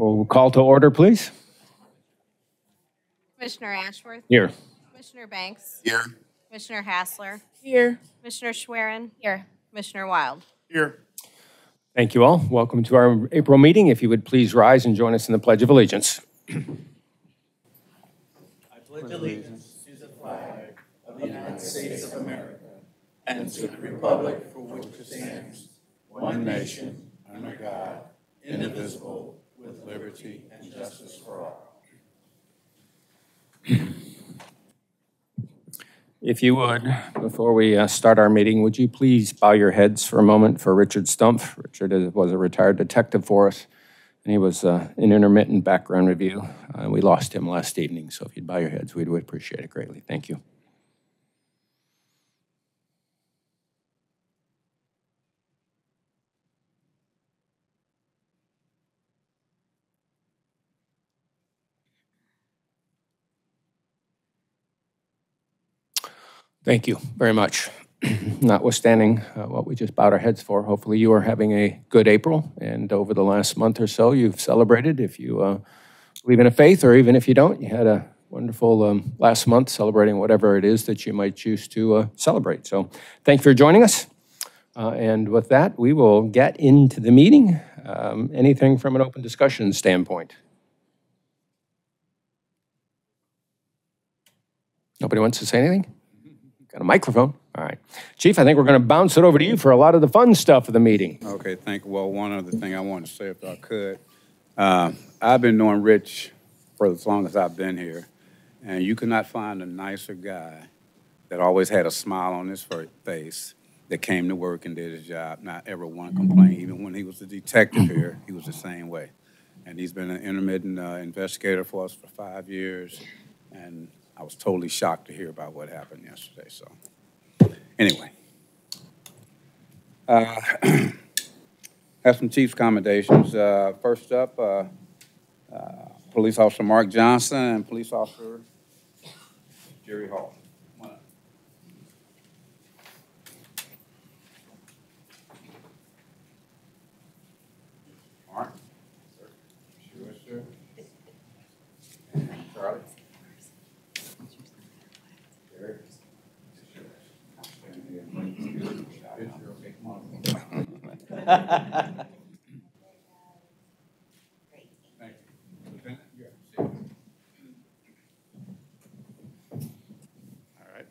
We'll call to order, please. Commissioner Ashworth. Here. Commissioner Banks. Here. Commissioner Hassler. Here. Commissioner Schwerin. Here. Commissioner Wild. Here. Thank you all. Welcome to our April meeting. If you would please rise and join us in the Pledge of Allegiance. I pledge allegiance to the flag of the United States of America and to the republic for which it stands, one nation, under God, indivisible, with liberty and justice for all. If you would, before we start our meeting, would you please bow your heads for a moment for Richard Stumpf. Richard was a retired detective for us, and he was an intermittent background review. We lost him last evening, so if you'd bow your heads, we'd appreciate it greatly. Thank you. Thank you very much. Notwithstanding what we just bowed our heads for, hopefully you are having a good April, and over the last month or so you've celebrated. If you believe in a faith, or even if you don't, you had a wonderful last month celebrating whatever it is that you might choose to celebrate. So thank you for joining us. And with that, we will get into the meeting. Anything from an open discussion standpoint? Nobody wants to say anything? Got a microphone? All right. Chief, I think we're going to bounce it over to you for a lot of the fun stuff of the meeting. Okay, thank you. Well, one other thing I wanted to say, if I could. I've been knowing Rich for as long as I've been here, and you could not find a nicer guy that always had a smile on his face, that came to work and did his job, not ever one complaint. Even when he was a detective here, he was the same way. And he's been an intermittent investigator for us for 5 years, and I was totally shocked to hear about what happened yesterday. So, anyway, have some chief's commendations. First up, Police Officer Mark Johnson and Police Officer Jerry Hall. Come on up. Mark, sir. Sure, sir. And Charlie.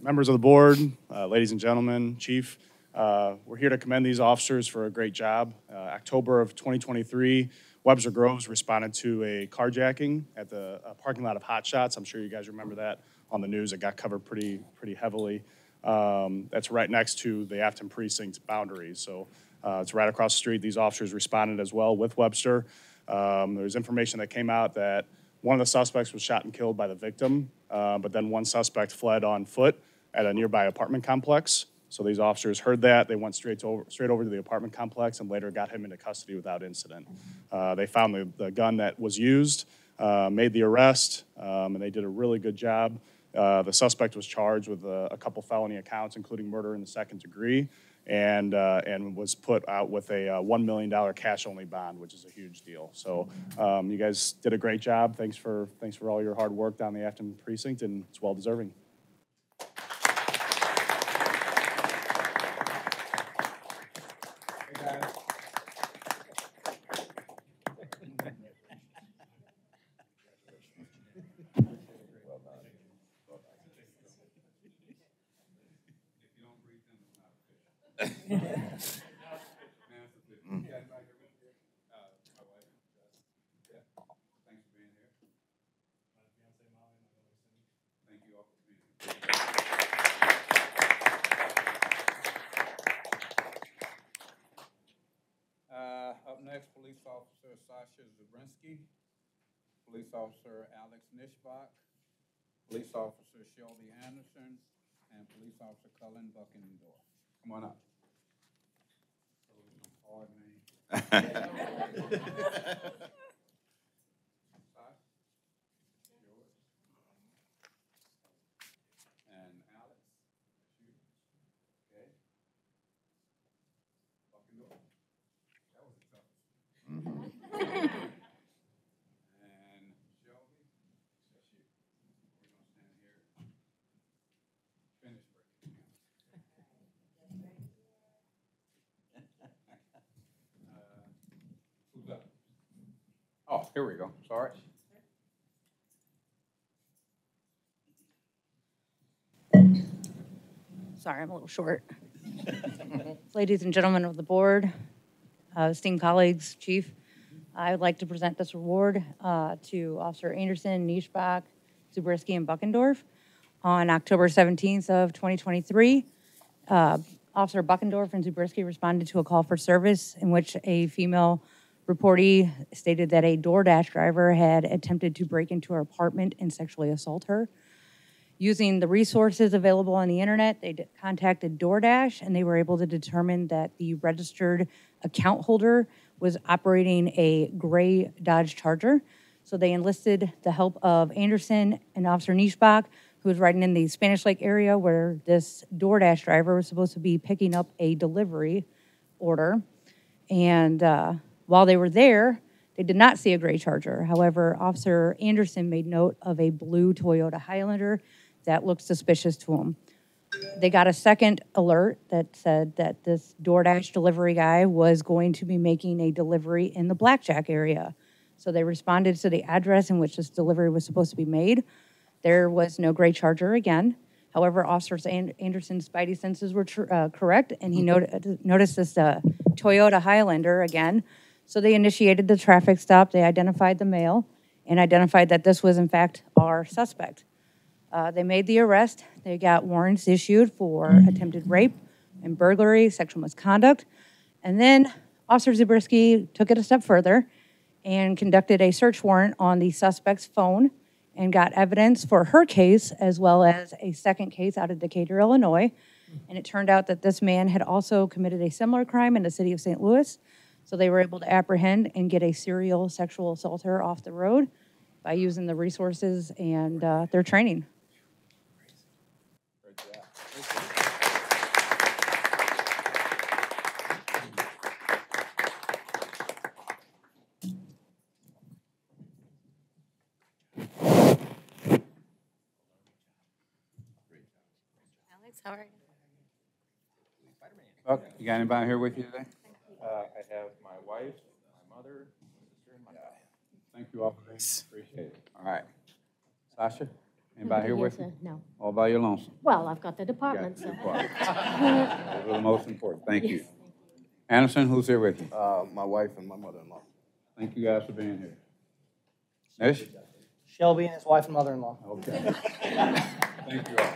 Members of the board, ladies and gentlemen, Chief, we're here to commend these officers for a great job. October of 2023, Webster Groves responded to a carjacking at the parking lot of Hot Shots. I'm sure you guys remember that on the news. It got covered pretty heavily. That's right next to the Afton Precinct boundaries. So it's right across the street. These officers responded as well with Webster. There's information that came out that one of the suspects was shot and killed by the victim, but then one suspect fled on foot at a nearby apartment complex. So these officers heard that. They went straight over to the apartment complex and later got him into custody without incident. They found the gun that was used, made the arrest, and they did a really good job. The suspect was charged with a couple felony accounts, including murder in the second degree, and was put out with a $1 million cash-only bond, which is a huge deal. So you guys did a great job. Thanks for all your hard work down the Afton Precinct, and it's well-deserving. Up next, Police Officer Sasha Zabrinsky, Police Officer Alex Nishbach, Police Officer Shelby Anderson, and Police Officer Cullen Buckendorf. Come on up. Hard name. And Alex. Okay. Buckendorf. That was a tough one. here we go. Sorry. Sorry, I'm a little short. Ladies and gentlemen of the board, esteemed colleagues, Chief, I would like to present this award to Officer Anderson, Nischbach, Zabriskie, and Buckendorf on October 17th of 2023. Officer Buckendorf and Zabriskie responded to a call for service in which a female reportee stated that a DoorDash driver had attempted to break into her apartment and sexually assault her. Using the resources available on the internet, they contacted DoorDash, and they were able to determine that the registered account holder was operating a gray Dodge Charger. So they enlisted the help of Anderson and Officer Nischbach, who was riding in the Spanish Lake area where this DoorDash driver was supposed to be picking up a delivery order. And while they were there, they did not see a gray Charger. However, Officer Anderson made note of a blue Toyota Highlander that looked suspicious to him. They got a second alert that said that this DoorDash delivery guy was going to be making a delivery in the Blackjack area. So they responded to the address in which this delivery was supposed to be made. There was no gray Charger again. However, Officer Anderson's spidey senses were correct, and he noticed this Toyota Highlander again. So they initiated the traffic stop. They identified the male and identified that this was, in fact, our suspect. They made the arrest. They got warrants issued for attempted rape and burglary, sexual misconduct. And then Officer Zabriskie took it a step further and conducted a search warrant on the suspect's phone and got evidence for her case as well as a second case out of Decatur, Illinois. And it turned out that this man had also committed a similar crime in the city of St. Louis. So they were able to apprehend and get a serial sexual assaulter off the road by using the resources and their training. Alex, how are you? Buck, you got anybody here with you today? I have my wife, my mother, my sister, and my dad. Thank you all. Appreciate it. All right. Sasha, anybody here Nobody with here, you? sir. No. All by your lonesome? Well, I've got the Got department, so. two parts. Those are the most important. Thank you. Anderson, who's here with you? My wife and my mother-in-law. Thank you guys for being here. Nish? Shelby and his wife and mother-in-law. Okay. Thank you all.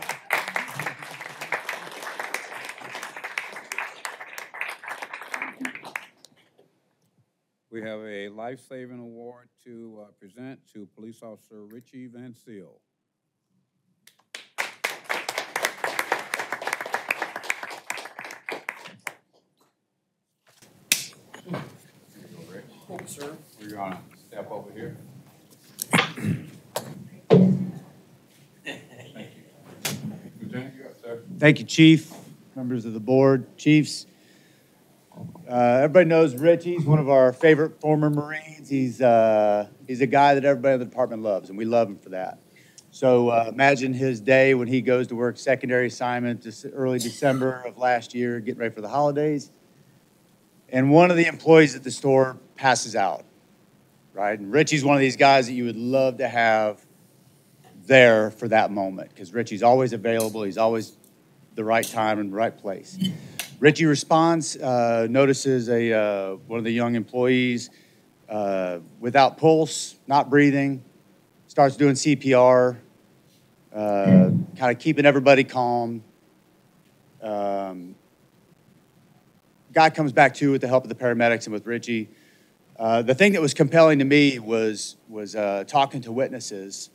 We have a life-saving award to present to Police Officer Richie Van Seal. Thank you, sir. We're gonna step over here. Thank you. Lieutenant, you up, sir? Thank you, Chief, members of the board, chiefs. Everybody knows Rich. He's one of our favorite former Marines. He's a guy that everybody in the department loves, and we love him for that. So imagine his day when he goes to work secondary assignment early December of last year, getting ready for the holidays. And one of the employees at the store passes out, right? And Richie's one of these guys that you would love to have there for that moment because Richie's always available. He's always the right time and the right place. Richie responds, notices one of the young employees without pulse, not breathing, starts doing CPR, kind of keeping everybody calm. Guy comes back to with the help of the paramedics and with Richie. The thing that was compelling to me was talking to witnesses,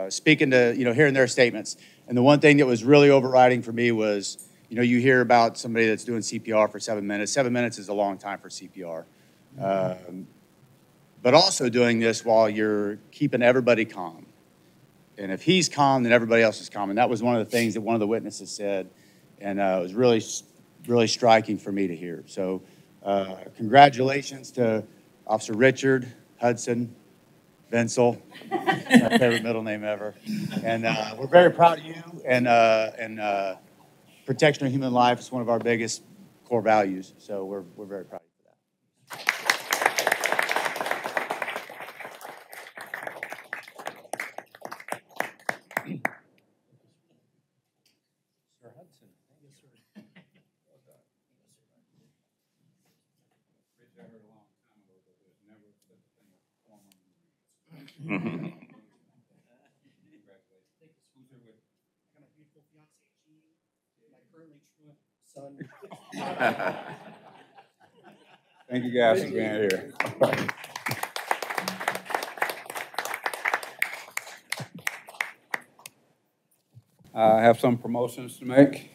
speaking to, hearing their statements. And the one thing that was really overriding for me was, you hear about somebody that's doing CPR for 7 minutes. 7 minutes is a long time for CPR. But also doing this while you're keeping everybody calm. And if he's calm, then everybody else is calm. And that was one of the things that one of the witnesses said. And it was really, really striking for me to hear. So congratulations to Officer Richard Hudson Bensel, my favorite middle name ever. And we're very proud of you. And protection of human life is one of our biggest core values. So we're very proud of you for that. I heard a long time ago that there's never such a thing as former Marines. Congratulations. Who's here with you? I got my beautiful fiance, Jean, my currently truant son. Thank you guys for being here. I have some promotions to make.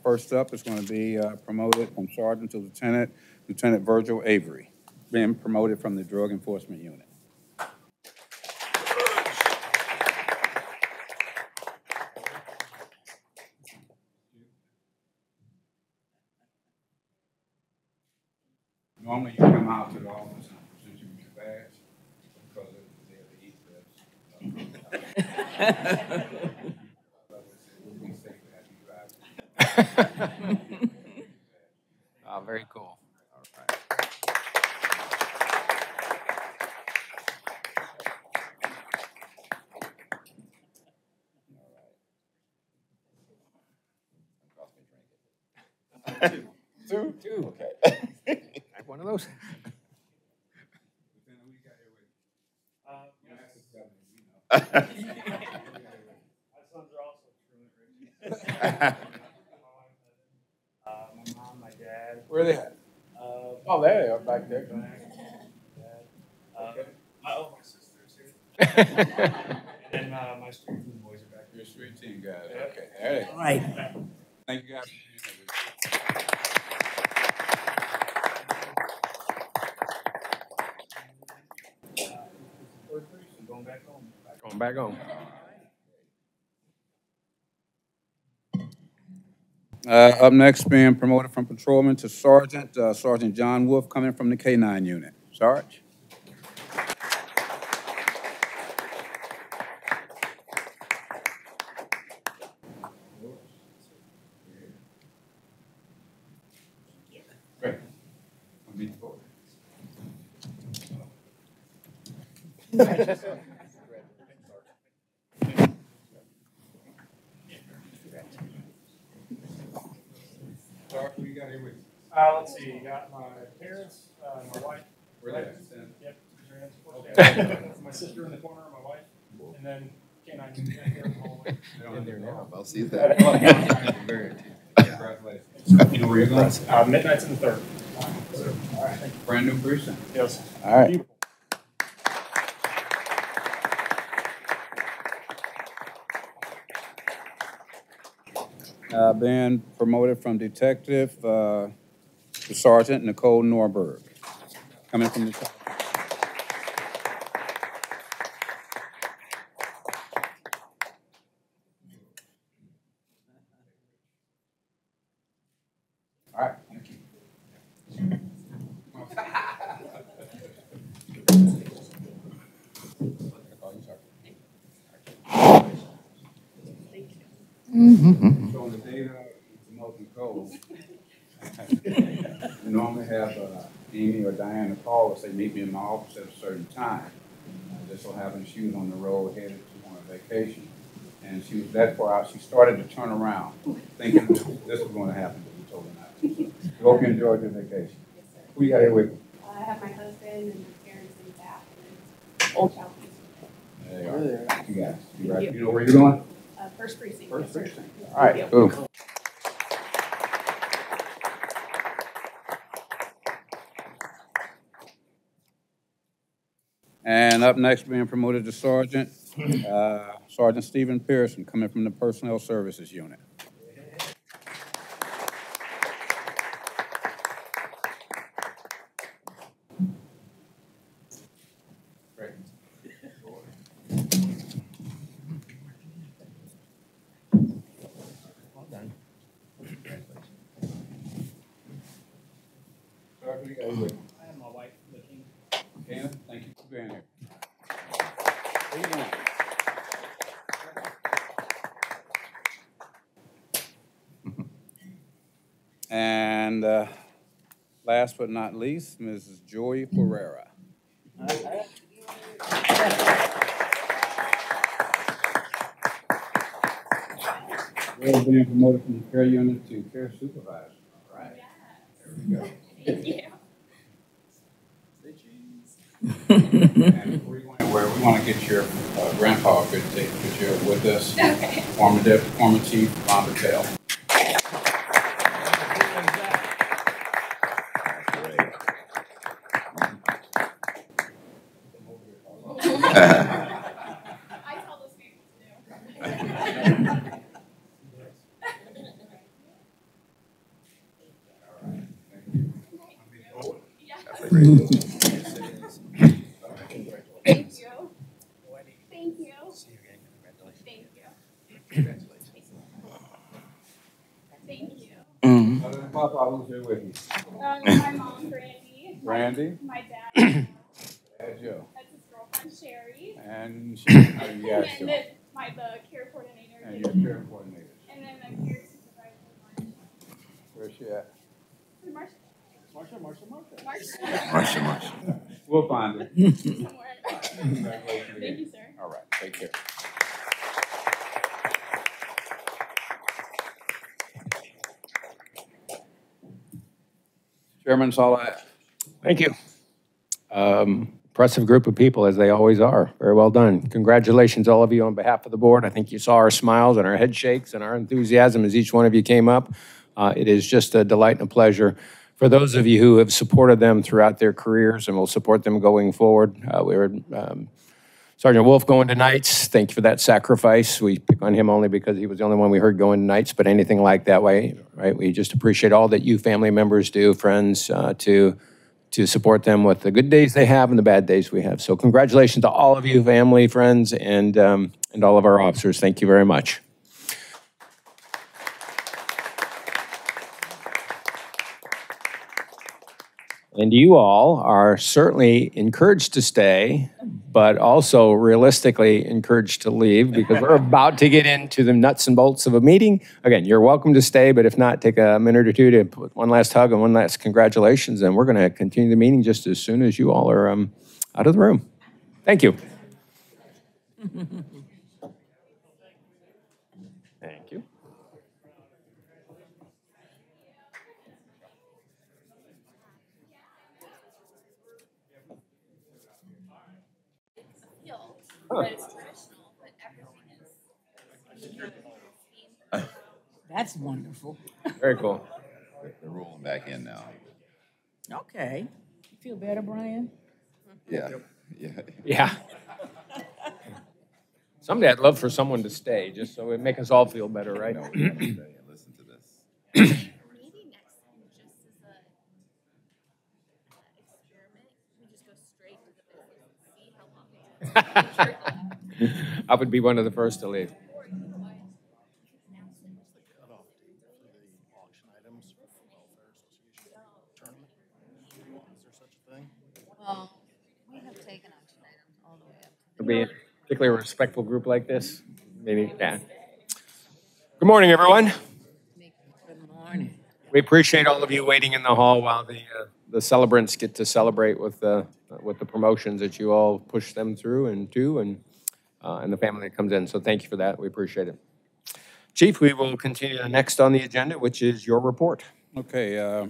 First up is going to be promoted from sergeant to lieutenant, Lieutenant Virgil Avery, being promoted from the Drug Enforcement Unit. Normally you come out to the office and present you with your badge because it's there to eat this. Oh, very cool. All right. Two. Okay. Have one of those. My sons are also truant, Rich. My mom, my dad. Where are they at? Oh, there they are, back there. My sister's here. And then my street team boys are back here. Your street team guys. Okay, there they go. All right. Thank you guys. First precinct, going back home. Going back home. Up next, being promoted from patrolman to sergeant, Sergeant John Wolf, coming from the K-9 unit. Sarge? Great. I'll meet the board. Sarge, who you got here with you? Let's see, got my parents, my wife. Where they at? Stand. Yep. Okay. My sister in the corner, my wife, and then K-9 back here in the hallway. In there now. I'll see that. Congratulations. You know where you're going? Midnight's in the third. All right. Brand new precinct. Yes. All right. Beautiful. Being promoted from detective to Sergeant Nicole Norberg, coming from the. All right, thank you. So on the day that we promote Nicole, we normally have Amy or Diana call us, they meet me in my office at a certain time. Just so happened she was on the road headed to on a vacation. And she was that far out, she started to turn around, thinking this was going to happen, but we told her not to. So we hope you enjoyed your vacation. Yes, sir. Who you got here with you? I have my husband and my parents in the back, and then old child. There you are. You guys, you right? You know where you're going? First precinct. First yes, sir. precinct. All right, boom. And up next, being promoted to sergeant, Sergeant Stephen Pearson, coming from the Personnel Services Unit. Great. Well done. Sergeant, who you got here with you? I have my wife, Nikki. Ken, thank you for being here. Where you going? And last but not least, Mrs. Joy Ferreira. Joy being promoted from the care unit to care supervisor. All right. There we go. Yeah. And before you go anywhere, we want to get your grandpa a good picture with us. Okay. Former Chief Ron Patel. I tell those people to do. Yeah. Thank you. Thank you. Thank you. Thank you. Other than Papa, who's here with you? My mom, Brandy. Brandy? My dad, Dad Joe. that's his girlfriend, Sherry. And she, how do you And guys then doing? the care coordinator. And your care coordinator. And then my care supervisor, Where's she at? Marsha. Marsha. We'll find her. Somewhere. Congratulations Thank again. you, sir. All right, take care. Chairman, that's all I have. Thank you. Impressive group of people, as they always are. Very well done. Congratulations, all of you, on behalf of the board. I think you saw our smiles and our head shakes and our enthusiasm as each one of you came up. It is just a delight and a pleasure. For those of you who have supported them throughout their careers and will support them going forward, we heard Sergeant Wolf going to Knights. Thank you for that sacrifice. We pick on him only because he was the only one we heard going to Knights, but anything like that way, right? We just appreciate all that you family members do, friends, to support them with the good days they have and the bad days we have. So congratulations to all of you, family, friends, and all of our officers. Thank you very much. And you all are certainly encouraged to stay, but also realistically encouraged to leave because we're about to get into the nuts and bolts of a meeting. Again, you're welcome to stay, but if not, take a minute or two to put one last hug and one last congratulations, and we're going to continue the meeting just as soon as you all are out of the room. Thank you. Thank you. But it's traditional, but everything is. That's wonderful. Very cool. They're rolling back in now. Okay. You feel better, Brian? Yeah. Yeah. Someday I'd love for someone to stay, just so it'd make us all feel better, right? No, we want to stay and listen to this. Maybe next time, just as a experiment, we just go straight to the business and see how long. I would be one of the first to leave. Well, we have taken action items all the way up. To be a particularly respectful group like this, maybe, yeah. Good morning, everyone. Good morning. We appreciate all of you waiting in the hall while the celebrants get to celebrate with the promotions that you all push them through and do, and the family that comes in. So thank you for that. We appreciate it. Chief, we will continue next on the agenda, which is your report. Okay,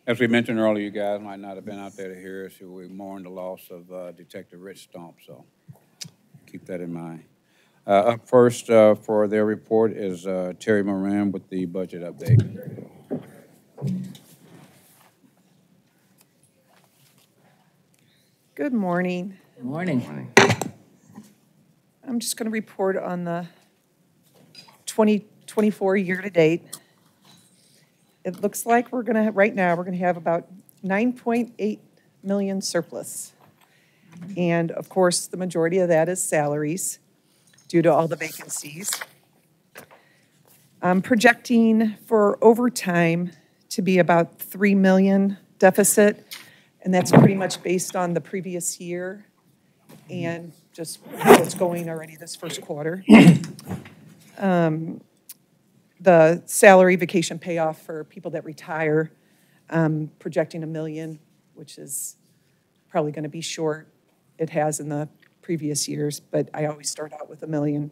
as we mentioned earlier, you guys might not have been out there to hear us. We mourn the loss of Detective Rich Stomp, so keep that in mind. Up first for their report is Terry Moran with the budget update. Good morning. Good morning. I'm just going to report on the 2024 year-to-date. It looks like right now, we're going to have about 9.8 million surplus. And of course, the majority of that is salaries due to all the vacancies. I'm projecting for overtime to be about 3 million deficit, and that's pretty much based on the previous year and just what's going already this first quarter. The salary vacation payoff for people that retire, projecting 1 million, which is probably going to be short. It has in the previous years, but I always start out with 1 million.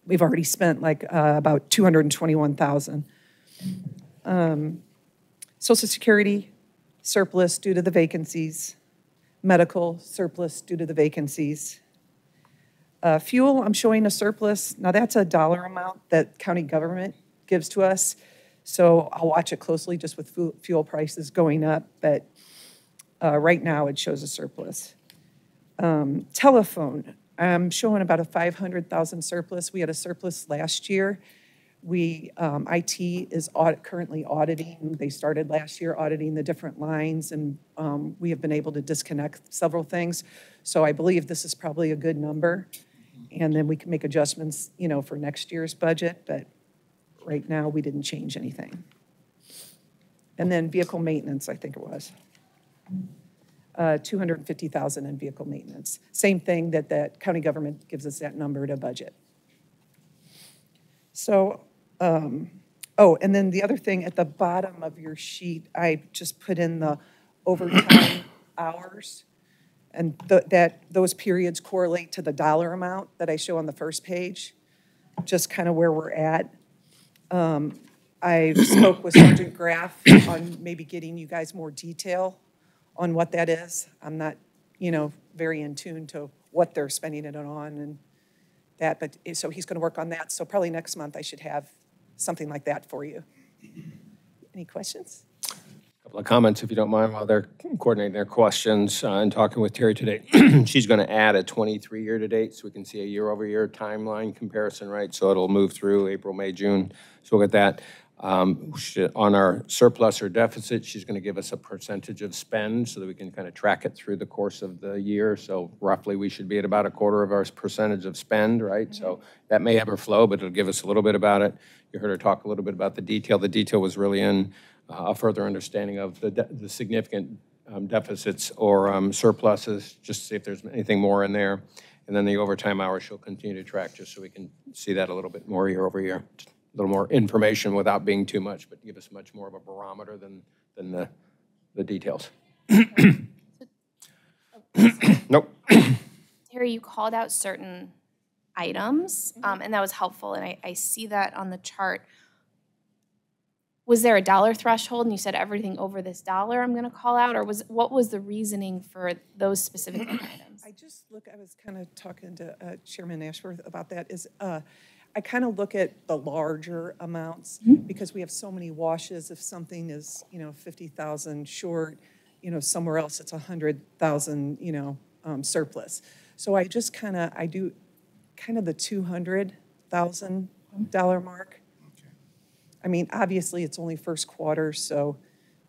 We've already spent about 221,000. Social Security surplus due to the vacancies. medical surplus due to the vacancies. Fuel, I'm showing a surplus. Now, that's a dollar amount that county government gives to us. So I'll watch it closely just with fuel prices going up. But right now, it shows a surplus. Telephone, I'm showing about a 500,000 surplus. We had a surplus last year. IT is currently auditing. They started last year auditing the different lines, and we have been able to disconnect several things. So I believe this is probably a good number. And then we can make adjustments, for next year's budget, but right now we didn't change anything. And then vehicle maintenance, I think it was. 250,000 in vehicle maintenance. Same thing that county government gives us that number to budget. So, and then the other thing at the bottom of your sheet, I just put in the overtime hours. And those periods correlate to the dollar amount that I show on the first page, just kind of where we're at. I spoke with Sergeant Graff on maybe getting you guys more detail on what that is. I'm not, very in tune to what they're spending it on and that, but so he's going to work on that. So probably next month I should have something like that for you. Any questions? Couple of comments, if you don't mind, while they're coordinating their questions and talking with Terry today. She's going to add a 23 year-to-date so we can see a year-over-year timeline comparison, right? So it'll move through April, May, June. So we'll get that. On our surplus or deficit, she's going to give us a percentage of spend so that we can kind of track it through the course of the year. So roughly we should be at about a quarter of our percentage of spend, right? Mm-hmm. So that may ebb or flow, but it'll give us a little bit about it. You heard her talk a little bit about the detail. The detail was really in a further understanding of the significant deficits or surpluses, just to see if there's anything more in there. And then the overtime hours she'll continue to track just so we can see that a little bit more year over year. A little more information without being too much, but give us much more of a barometer than the details. Nope. Terry, you called out certain items, and that was helpful, and I see that on the chart. Was there a dollar threshold, and you said everything over this dollar I'm going to call out, or what was the reasoning for those specific items? I was kind of talking to Chairman Ashworth about that, I kind of look at the larger amounts because we have so many washes. If something is, 50,000 short, somewhere else it's 100,000, surplus. So I just I do the $200,000 mark. Okay. I mean, obviously it's only first quarter, so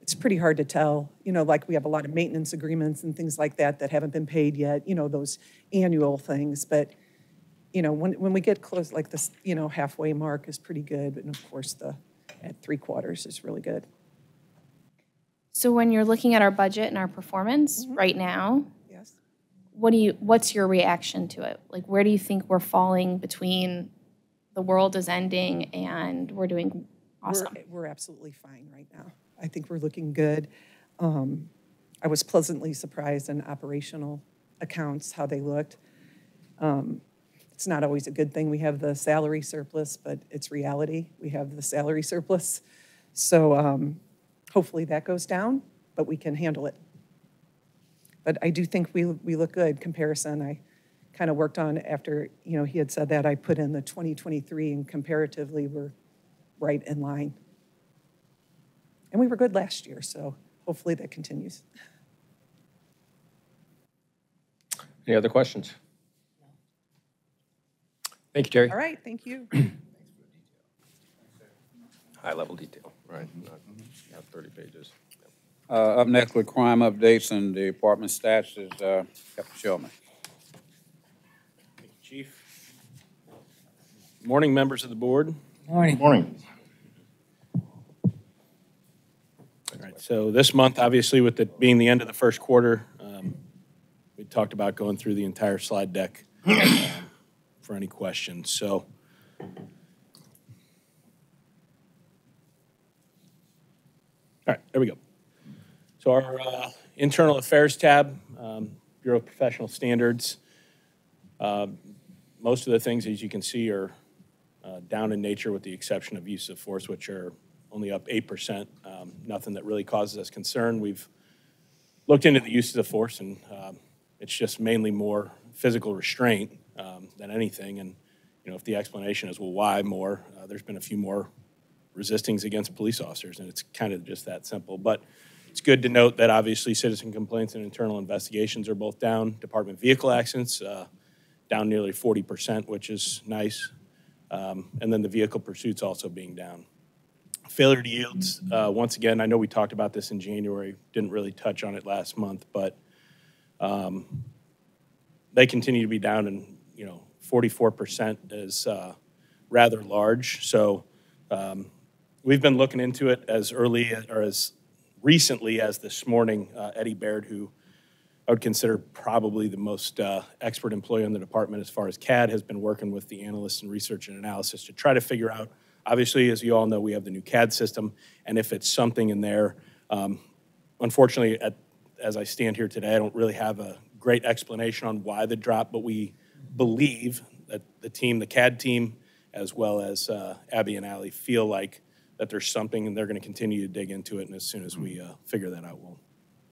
it's pretty hard to tell. Like we have a lot of maintenance agreements and things like that that haven't been paid yet, those annual things, but when we get close, like this, halfway mark is pretty good. And of course, at 3 quarters is really good. So when you're looking at our budget and our performance right now, yes, what's your reaction to it? Like, where do you think we're falling between the world is ending and we're doing awesome? We're absolutely fine right now. I think we're looking good. I was pleasantly surprised in operational accounts, how they looked. It's not always a good thing we have the salary surplus, but it's reality. We have the salary surplus. So hopefully that goes down, but we can handle it. But I do think we look good. Comparison, I kind of worked on after, he had said that, I put in the 2023 and comparatively we're right in line. And we were good last year, so hopefully that continues. Any other questions? Thank you, Terry. All right, thank you. High-level detail, right? Not 30 pages. Up next with crime updates and the department stats is Captain Shellman. Thank you, Chief. Morning, members of the board. Morning. Morning. All right, so this month, obviously, with it being the end of the first quarter, we talked about going through the entire slide deck for any questions. So, all right, there we go. So our internal affairs tab, Bureau of Professional Standards, most of the things, as you can see, are down in nature with the exception of use of force, which are only up 8%. Nothing that really causes us concern. We've looked into the uses of force, and it's just mainly more physical restraint than anything. And if the explanation is, well, why more? There's been a few more resistings against police officers, and it's kind of just that simple. But it's good to note that obviously citizen complaints and internal investigations are both down. Department vehicle accidents down nearly 40%, which is nice. And then the vehicle pursuits also being down. Failure to yields, once again, I know we talked about this in January, didn't really touch on it last month, but they continue to be down, and 44% is rather large. So we've been looking into it as early or as recently as this morning. Eddie Baird, who I would consider probably the most expert employee in the department as far as CAD, has been working with the analysts and research and analysis to try to figure out, obviously, as you all know, we have the new CAD system, and if it's something in there, unfortunately, as I stand here today, I don't really have a great explanation on why the drop, but we believe that the CAD team, as well as Abby and Allie, feel like that there's something, and they're going to continue to dig into it, and as soon as we figure that out, we'll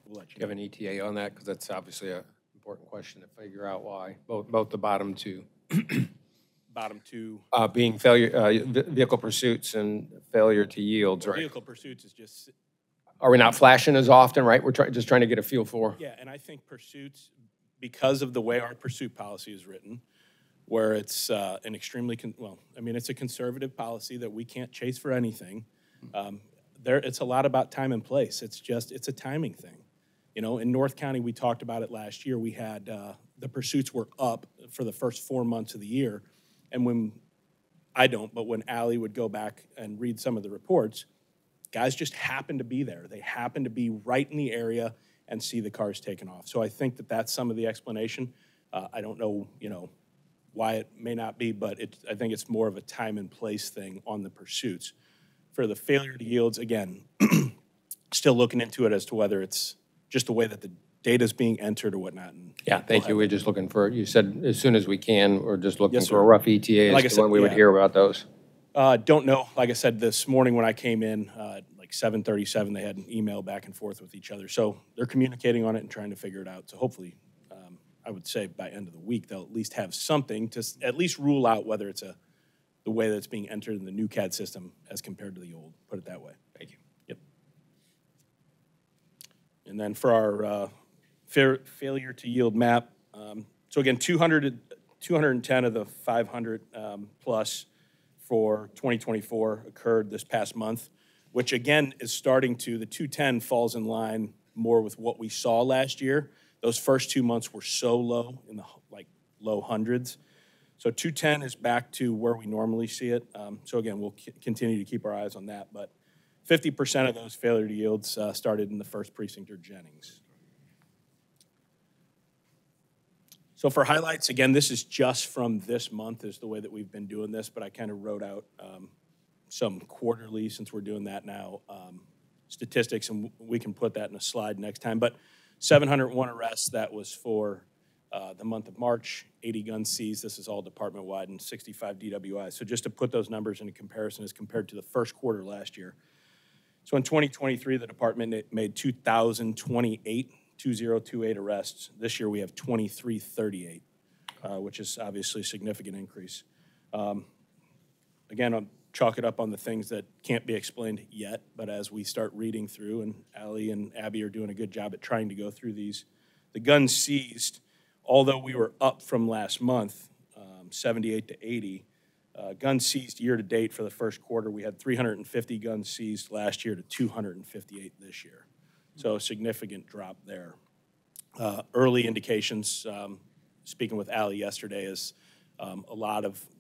let you know. Do you have an ETA on that? Because that's obviously an important question to figure out why, both the bottom two. Bottom two. Being failure, vehicle pursuits and failure to yields, right? Vehicle pursuits is just... Are we not flashing as often, right? We're just trying to get a feel for. Yeah, and I think pursuits, because of the way our pursuit policy is written, where it's an extremely, it's a conservative policy that we can't chase for anything. It's a lot about time and place. It's a timing thing. In North County, we talked about it last year. We had, the pursuits were up for the first 4 months of the year. And when Allie would go back and read some of the reports, guys just happened to be there. They happened to be right in the area and see the cars taken off. So I think that that's some of the explanation. I don't know, why it may not be, but I think it's more of a time and place thing on the pursuits. For the failure to yields, again, still looking into it as to whether it's just the way that the data is being entered or whatnot. And yeah, thank you. We're just looking for, you said as soon as we can, we're just looking Yes, for a sir. rough ETA as to when we would hear about those. Don't know. Like I said, this morning when I came in, like 7:37, they had an email back and forth with each other. So they're communicating on it and trying to figure it out. So hopefully, I would say by end of the week, they'll at least have something to at least rule out whether it's the way that it's being entered in the new CAD system as compared to the old, put it that way. Thank you. Yep. And then for our failure to yield map, so again, 210 of the 500 plus for 2024 occurred this past month, which again is starting to, the 210 falls in line more with what we saw last year. Those first 2 months were so low, in the low hundreds. So 210 is back to where we normally see it. So again, we'll continue to keep our eyes on that. But 50% of those failure to yields started in the first precinct or Jennings. So for highlights, again, this is just from this month is the way that we've been doing this, but I kind of wrote out some quarterly, since we're doing that now, statistics, and we can put that in a slide next time. But 701 arrests, that was for the month of March, 80 guns seized, this is all department-wide, and 65 DWIs. So just to put those numbers into comparison as compared to the first quarter last year. So in 2023, the department made 2,028 arrests. This year we have 2,338, which is obviously a significant increase. Again, I'll chalk it up on the things that can't be explained yet, but as we start reading through, and Allie and Abby are doing a good job at trying to go through these, the guns seized, although we were up from last month, 78 to 80, guns seized year to date for the first quarter, we had 350 guns seized last year to 258 this year. So a significant drop there. Early indications, speaking with Allie yesterday, is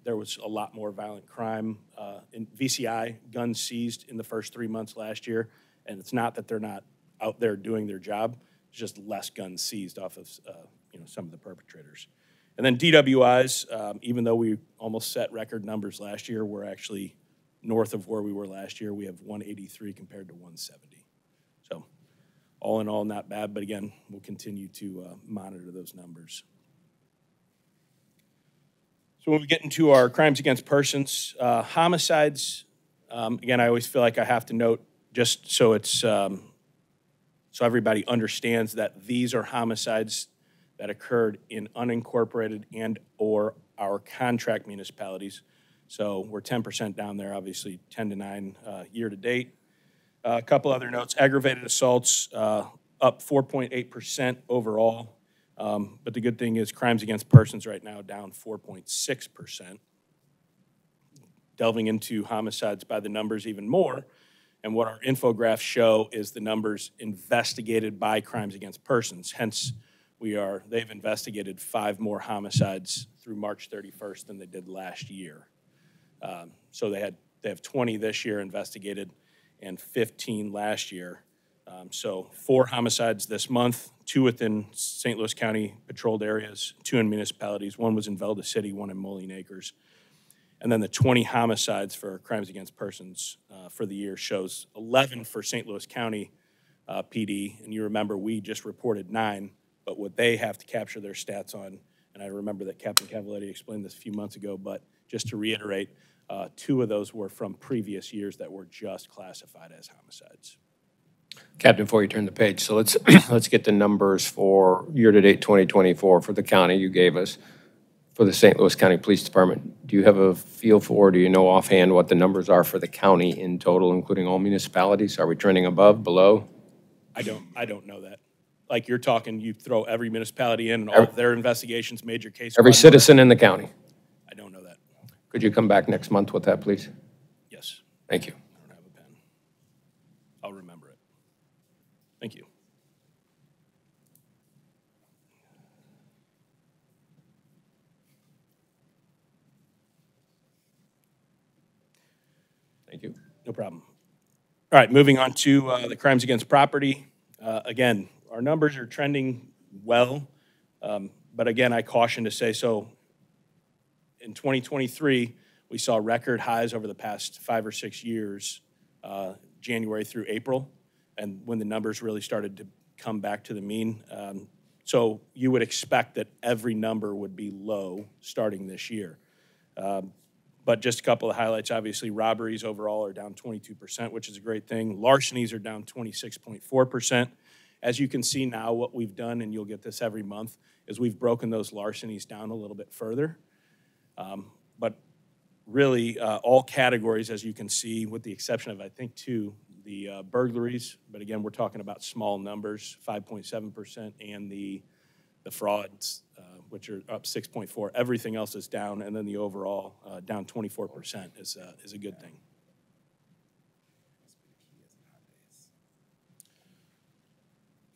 there was a lot more violent crime in VCI, guns seized in the first 3 months last year, and it's not that they're not out there doing their job, it's just less guns seized off of some of the perpetrators. And then DWIs, even though we almost set record numbers last year, we're actually north of where we were last year. We have 183 compared to 170. So all in all, not bad, but again, we'll continue to monitor those numbers. So when we get into our crimes against persons, homicides, again, I always feel like I have to note, just so it's so everybody understands that these are homicides that occurred in unincorporated and or our contract municipalities. So we're 10% down there, obviously 10 to 9 year to date. A couple other notes, aggravated assaults up 4.8% overall. But the good thing is crimes against persons right now down 4.6%. Delving into homicides by the numbers even more, and what our infographs show is the numbers investigated by crimes against persons. Hence, they've investigated 5 more homicides through March 31st than they did last year. So they have 20 this year investigated and 15 last year. So 4 homicides this month, 2 within St. Louis County patrolled areas, 2 in municipalities. 1 was in Velda City, 1 in Moline Acres. And then the 20 homicides for crimes against persons for the year shows 11 for St. Louis County PD. And you remember we just reported 9, but what they have to capture their stats on, and I remember that Captain Cavaletti explained this a few months ago, but just to reiterate, 2 of those were from previous years that were just classified as homicides. Captain, before you turn the page, so let's let's get the numbers for year-to-date 2024 for the county you gave us. For the St. Louis County Police Department, do you have a feel for, do you know offhand what the numbers are for the county in total, including all municipalities? Are we trending above, below? I don't know that. Like you're talking, you throw every municipality in and all of their investigations, major case. Every citizen in the county? I don't know that. Could you come back next month with that, please? Yes. Thank you. I don't have a pen. I'll remember it. Thank you. Thank you. No problem. All right, moving on to the crimes against property. Again, our numbers are trending well, but again, I caution to say so. In 2023, we saw record highs over the past 5 or 6 years, January through April, and when the numbers really started to come back to the mean. So you would expect that every number would be low starting this year. But just a couple of highlights, obviously robberies overall are down 22%, which is a great thing. Larcenies are down 26.4%. As you can see now, what we've done, and you'll get this every month, is we've broken those larcenies down a little bit further. But really, all categories, as you can see, with the exception of, I think, 2, the burglaries, but again, we're talking about small numbers, 5.7%, and the frauds, which are up 6.4. Everything else is down, and then the overall down 24% is a good thing.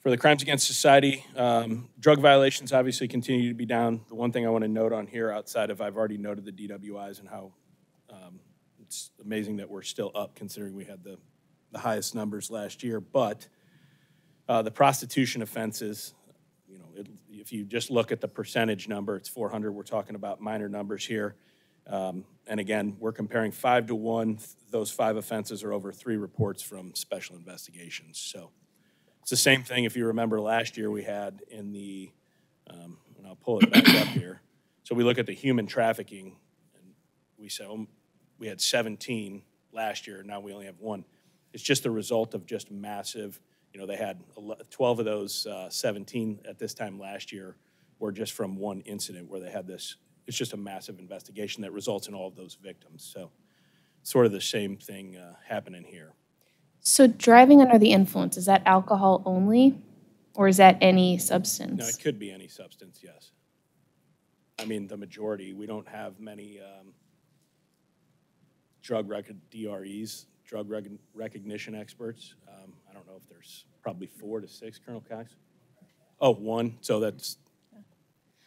For the crimes against society, drug violations obviously continue to be down. The one thing I want to note on here, outside of I've already noted the DWIs and how it's amazing that we're still up considering we had the highest numbers last year, but the prostitution offenses, you know, if you just look at the percentage number, it's 400. We're talking about minor numbers here. And again, we're comparing 5 to 1. Those 5 offenses are over 3 reports from special investigations. So it's the same thing. If you remember last year we had in the, and I'll pull it back up here. So we look at the human trafficking, and we said we had 17 last year, now we only have 1. It's just the result of just massive, you know, they had 12 of those 17 at this time last year were just from one incident where they had this, it's just a massive investigation that results in all of those victims. So sort of the same thing happening here. So driving under the influence, is that alcohol only, or is that any substance? No, it could be any substance, yes. I mean, the majority. We don't have many drug recognition experts. I don't know if there's probably 4 to 6, Colonel Cox. Oh, 1, so that's.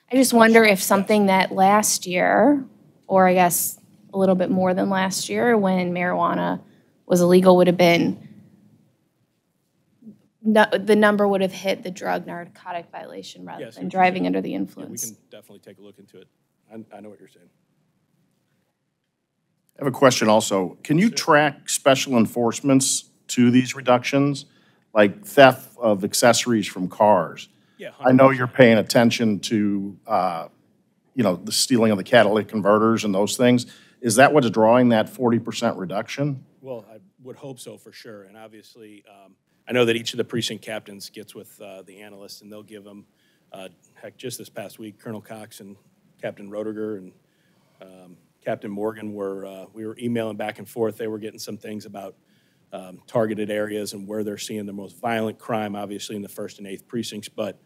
I just wonder if something that last year, or I guess a little bit more than last year when marijuana was illegal, would have been, the number would have hit the drug narcotic violation rather than driving under the influence. Yeah, we can definitely take a look into it. I know what you're saying. I have a question also. Can you track special enforcements to these reductions, like theft of accessories from cars? Yeah, 100%. I know you're paying attention to, you know, the stealing of the catalytic converters and those things. Is that what's drawing that 40% reduction? Well, I would hope so for sure. And obviously, I know that each of the precinct captains gets with the analysts and they'll give them, heck, just this past week, Colonel Cox and Captain Roediger and Captain Morgan we were emailing back and forth. They were getting some things about targeted areas and where they're seeing the most violent crime, obviously in the 1st and 8th precincts. But,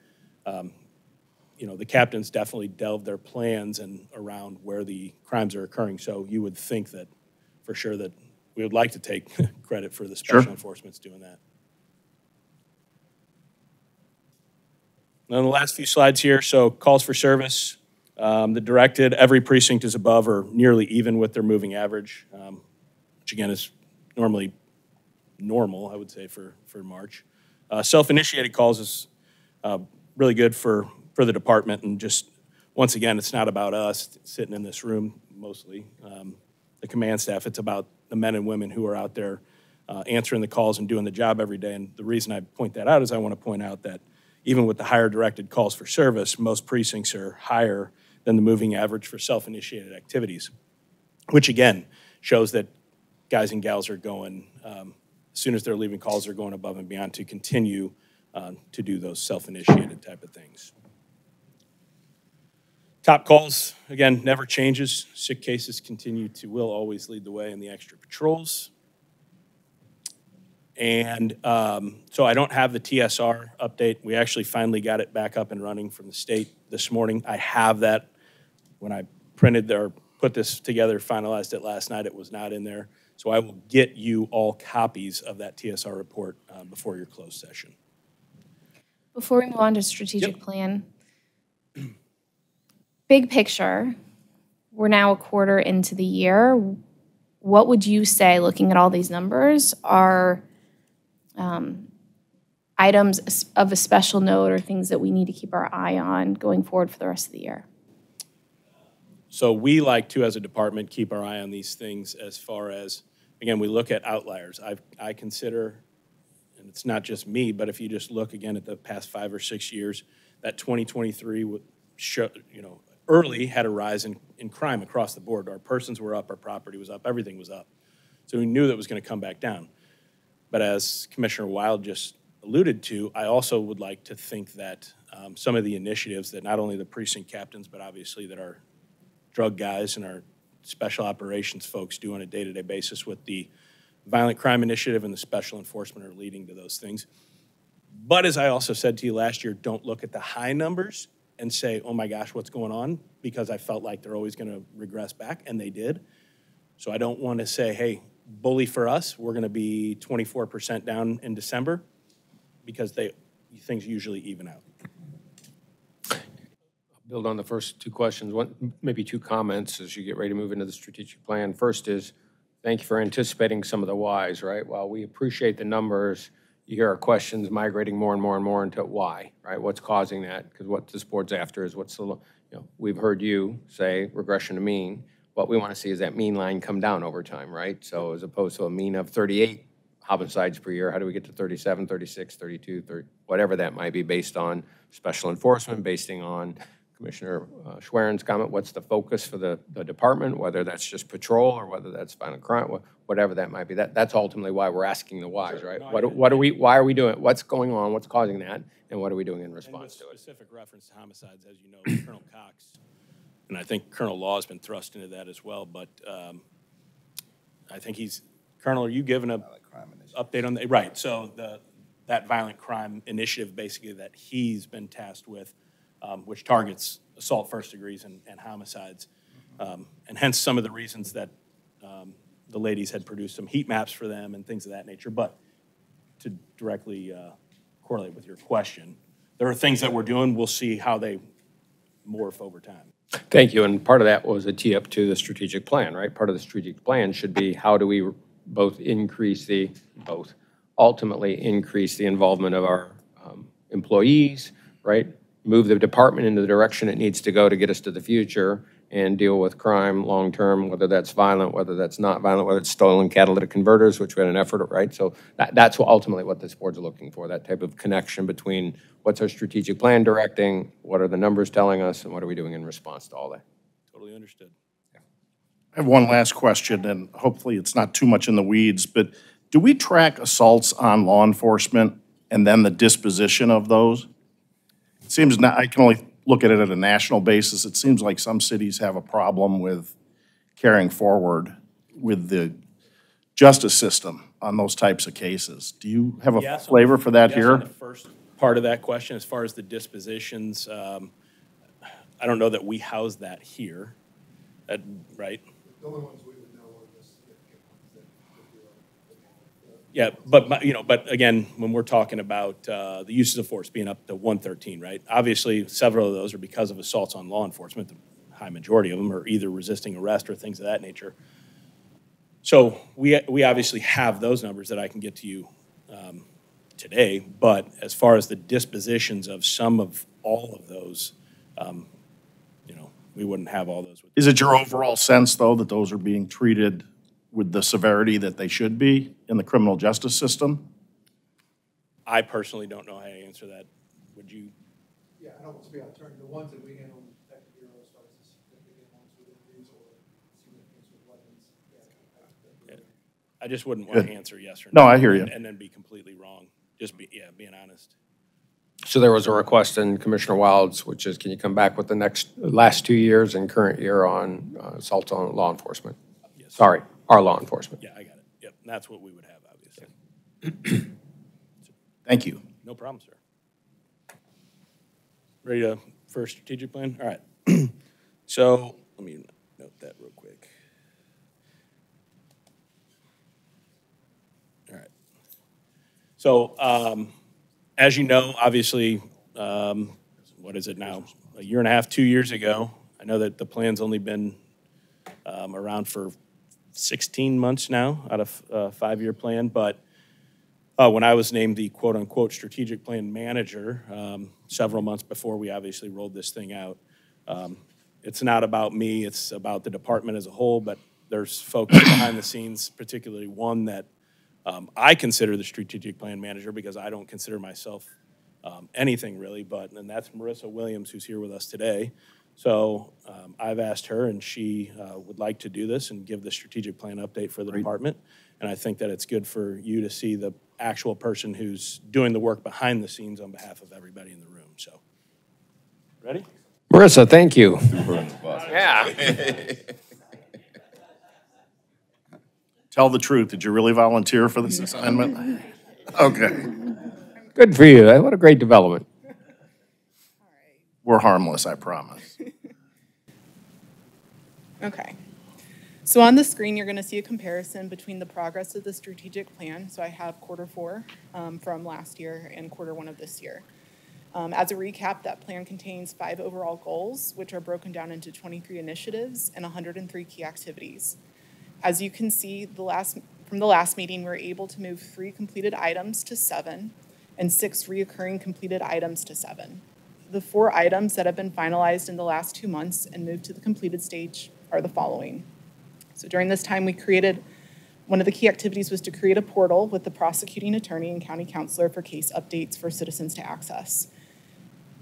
you know, the captains definitely delved their plans and around where the crimes are occurring. So you would think that for sure that we would like to take credit for the special enforcement's doing that. And on the last few slides here, so calls for service. The directed, every precinct is above or nearly even with their moving average, which again is normally normal, I would say, for March. Self-initiated calls is really good for the department, and just, once again, it's not about us sitting in this room mostly, the command staff. It's about the men and women who are out there answering the calls and doing the job every day. And the reason I point that out is I want to point out that even with the higher directed calls for service, most precincts are higher than the moving average for self-initiated activities, which again shows that guys and gals are going, as soon as they're leaving calls, they're going above and beyond to continue to do those self-initiated type of things. Top calls, again, never changes. Sick cases will always lead the way in the extra patrols. And so I don't have the TSR update. We actually finally got it back up and running from the state this morning. I have that. When I put this together, finalized it last night, it was not in there. So I will get you all copies of that TSR report before your closed session. Before we move on to strategic plan, big picture, we're now a quarter into the year. What would you say, looking at all these numbers, are items of a special note or things that we need to keep our eye on going forward for the rest of the year? So we like to, as a department, keep our eye on these things as far as, again, we look at outliers. I consider, and it's not just me, but if you just look again at the past 5 or 6 years, that 2023 would show, early had a rise in crime across the board. Our persons were up, our property was up, everything was up. So we knew that was going to come back down. But as Commissioner Wild just alluded to, I also would like to think that some of the initiatives that not only the precinct captains, but obviously that our drug guys and our special operations folks do on a day-to-day basis with the Violent Crime Initiative and the special enforcement are leading to those things. But as I also said to you last year, don't look at the high numbers and say, oh my gosh, what's going on? Because I felt like they're always going to regress back, and they did. So I don't want to say, hey, bully for us, we're going to be 24% down in December, because things usually even out. Build on the first two questions, maybe two comments as you get ready to move into the strategic plan. First is, thank you for anticipating some of the whys, right? While we appreciate the numbers, you hear our questions migrating more and more and more into why, right? What's causing that? Because what this board's after is we've heard you say regression to mean. What we want to see is that mean line come down over time, right? So as opposed to a mean of 38 homicides per year, how do we get to 37, 36, 32, 30, whatever that might be, based on special enforcement, based on Commissioner Schwerin's comment, what's the focus for the department, whether that's just patrol or whether that's violent crime, whatever that might be. That's ultimately why we're asking the whys, right? Why are we doing it? What's going on? What's causing that? And what are we doing in response to it? Specific reference to homicides, as you know, Colonel Cox, and I think Colonel Law has been thrust into that as well, but I think Colonel, are you giving an update on that? Right, so that violent crime initiative basically that he's been tasked with, which targets assault first degrees and homicides. And hence some of the reasons that the ladies had produced some heat maps for them and things of that nature. But to directly correlate with your question, there are things that we're doing. We'll see how they morph over time. Thank you. And part of that was a tee up to the strategic plan, right? Part of the strategic plan should be how do we ultimately increase the involvement of our employees, right? Move the department in the direction it needs to go to get us to the future and deal with crime long-term, whether that's violent, whether that's not violent, whether it's stolen catalytic converters, which we had an effort at, right? So that's ultimately what this board's looking for, that type of connection between what's our strategic plan directing, what are the numbers telling us, and what are we doing in response to all that. Totally understood. I have one last question, and hopefully it's not too much in the weeds, but do we track assaults on law enforcement and then the disposition of those? It seems, I can only look at it at a national basis. It seems like some cities have a problem with carrying forward with the justice system on those types of cases. Do you have a Yes, flavor for that yes, here? on the first part of that question, as far as the dispositions, I don't know that we house that here, right? The only ones we would know are the significant ones that Yeah, but again, when we're talking about the uses of force being up to 113, right? Obviously, several of those are because of assaults on law enforcement. The high majority of them are either resisting arrest or things of that nature. So we obviously have those numbers that I can get to you today, but as far as the dispositions of some of all of those, we wouldn't have all those. Is it your overall sense, though, that those are being treated with the severity that they should be in the criminal justice system? I personally don't know how to answer that. Would you? Yeah, I don't want to be out of turn. The ones that we handle in the Detective Bureau as far as the significant ones with injuries or significance with weapons. Yeah. I just wouldn't want to answer yes or no. No, I hear you. And then be completely wrong. Just being honest. So there was a request in Commissioner Wild's, which is, can you come back with the last 2 years and current year on assaults on law enforcement? Yes. Sorry, our law enforcement. Yeah, I got it. Yep, and that's what we would have, obviously. Thank you. No problem, sir. Ready to first strategic plan? All right. So let me note that real quick. All right. So as you know, obviously, what is it now? A year and a half, 2 years ago. I know that the plan's only been around for 16 months now out of a 5-year plan, but when I was named the quote-unquote strategic plan manager several months before we obviously rolled this thing out, it's not about me, it's about the department as a whole, but there's folks behind the scenes, particularly one that I consider the strategic plan manager because I don't consider myself anything really, and that's Marissa Williams, who's here with us today. So I've asked her, and she would like to do this and give the strategic plan update for the department. And I think that it's good for you to see the actual person who's doing the work behind the scenes on behalf of everybody in the room. So, ready? Marissa, thank you. Yeah. Tell the truth. Did you really volunteer for this assignment? Okay. Good for you. What a great development. We're harmless, I promise. Okay. So on the screen, you're going to see a comparison between the progress of the strategic plan. So I have Q4 from last year and Q1 of this year. As a recap, that plan contains 5 overall goals, which are broken down into 23 initiatives and 103 key activities. As you can see, from the last meeting, we were able to move 3 completed items to 7 and 6 reoccurring completed items to 7. The 4 items that have been finalized in the last 2 months and moved to the completed stage are the following. So during this time, one of the key activities was to create a portal with the prosecuting attorney and county counselor for case updates for citizens to access.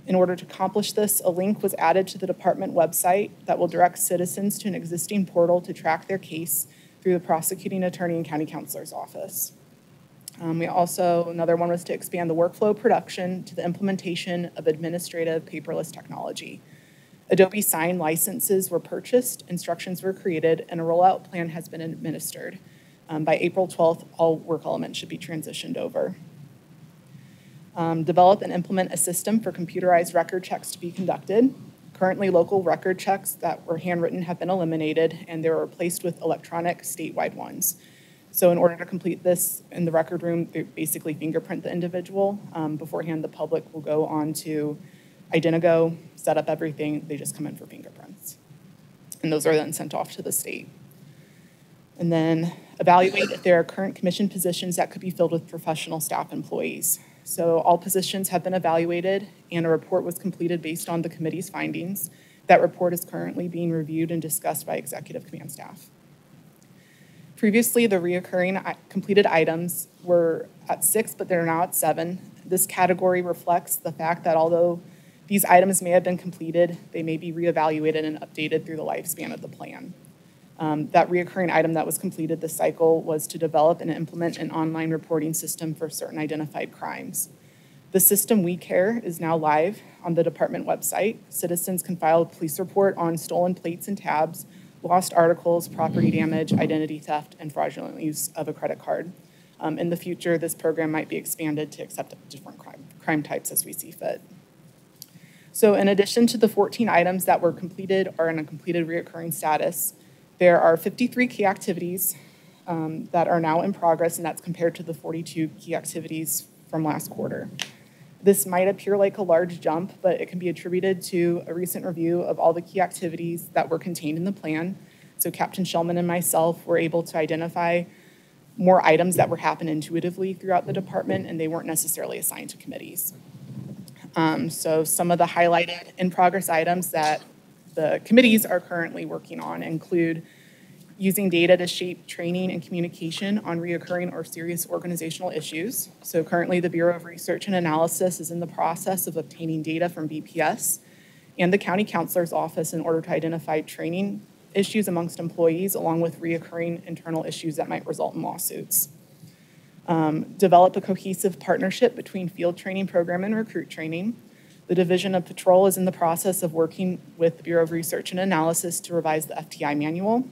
In order to accomplish this, a link was added to the department website that will direct citizens to an existing portal to track their case through the prosecuting attorney and county counselor's office. Another one was to expand the workflow production to the implementation of administrative paperless technology. Adobe Sign licenses were purchased, instructions were created, and a rollout plan has been administered. By April 12th, all work elements should be transitioned over. Develop and implement a system for computerized record checks to be conducted. Currently, local record checks that were handwritten have been eliminated, and they were replaced with electronic statewide ones. So in order to complete this in the record room, they basically fingerprint the individual. Beforehand, the public will go on to Identigo, set up everything. They just come in for fingerprints. And those are then sent off to the state. And then evaluate if there are current commission positions that could be filled with professional staff employees. So all positions have been evaluated, and a report was completed based on the committee's findings. That report is currently being reviewed and discussed by executive command staff. Previously, the reoccurring completed items were at 6, but they're now at 7. This category reflects the fact that although these items may have been completed, they may be reevaluated and updated through the lifespan of the plan. That reoccurring item that was completed this cycle was to develop and implement an online reporting system for certain identified crimes. The system WeCare is now live on the department website. Citizens can file a police report on stolen plates and tabs, lost articles, property damage, identity theft, and fraudulent use of a credit card. In the future, this program might be expanded to accept different crime types as we see fit. So in addition to the 14 items that were completed or in a completed reoccurring status, there are 53 key activities that are now in progress, and that's compared to the 42 key activities from last quarter. This might appear like a large jump, but it can be attributed to a recent review of all the key activities that were contained in the plan. So Captain Shellman and myself were able to identify more items that were happening intuitively throughout the department, and they weren't necessarily assigned to committees. So some of the highlighted in-progress items that the committees are currently working on include using data to shape training and communication on reoccurring or serious organizational issues. So currently the Bureau of Research and Analysis is in the process of obtaining data from BPS and the County Counselor's Office in order to identify training issues amongst employees along with reoccurring internal issues that might result in lawsuits. Develop a cohesive partnership between field training program and recruit training. The Division of Patrol is in the process of working with the Bureau of Research and Analysis to revise the FTI manual.